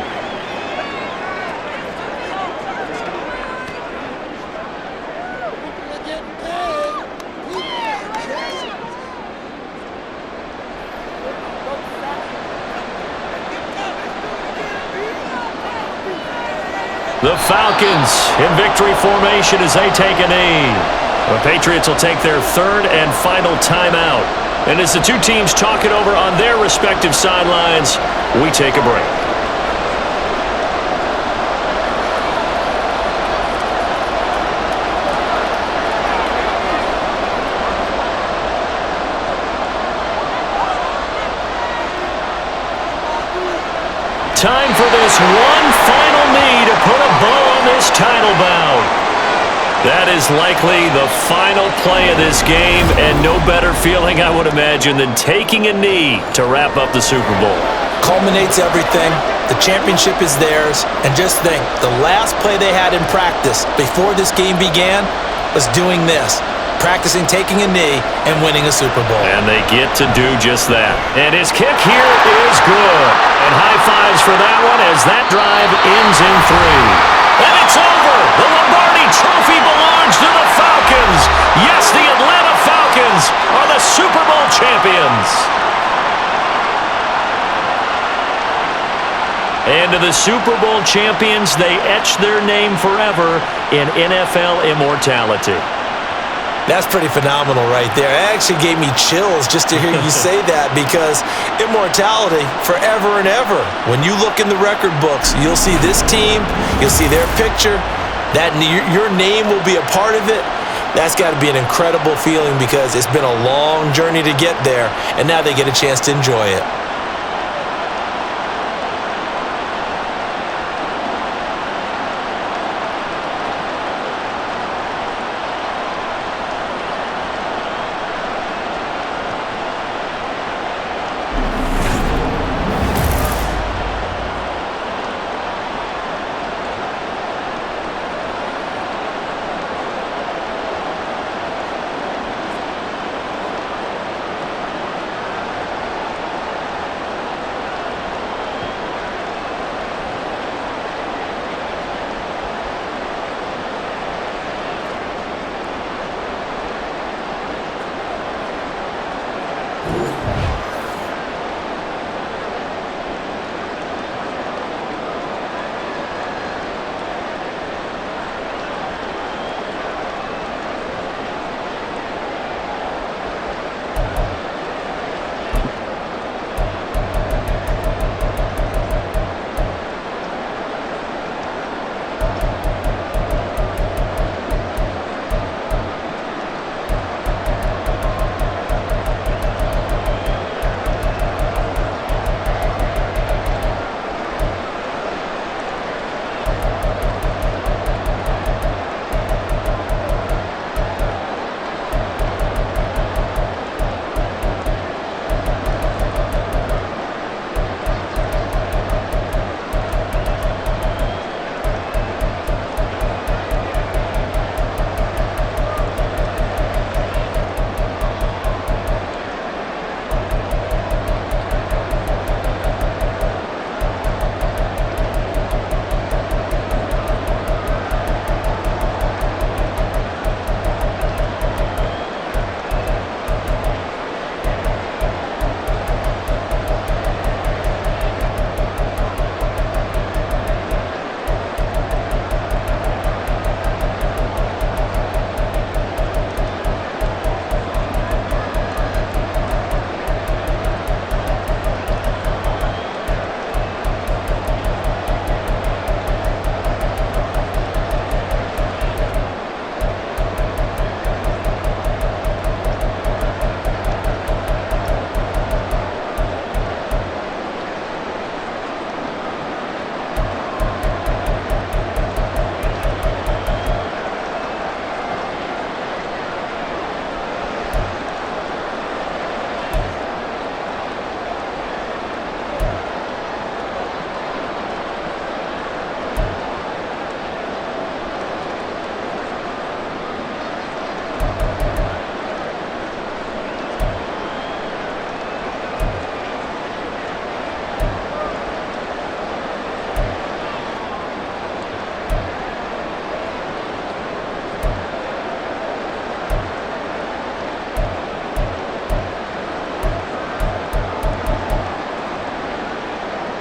The Falcons in victory formation as they take a knee. The Patriots will take their third and final timeout. And as the two teams talk it over on their respective sidelines, we take a break. Time for this one final knee to put a bow on this title bout. That is likely the final play of this game, and no better feeling, I would imagine, than taking a knee to wrap up the Super Bowl. Culminates everything. The championship is theirs. And just think, the last play they had in practice before this game began was doing this. Practicing taking a knee and winning a Super Bowl. And they get to do just that. And his kick here is good. And high fives for that one as that drive ends in 3. And it's over. The Lombardi Trophy belongs to the Falcons. Yes, the Atlanta Falcons are the Super Bowl champions. And to the Super Bowl champions, they etch their name forever in NFL immortality. That's pretty phenomenal right there. It actually gave me chills just to hear you say that, because immortality forever and ever. When you look in the record books, you'll see this team, you'll see their picture, that your name will be a part of it. That's got to be an incredible feeling, because it's been a long journey to get there, and now they get a chance to enjoy it.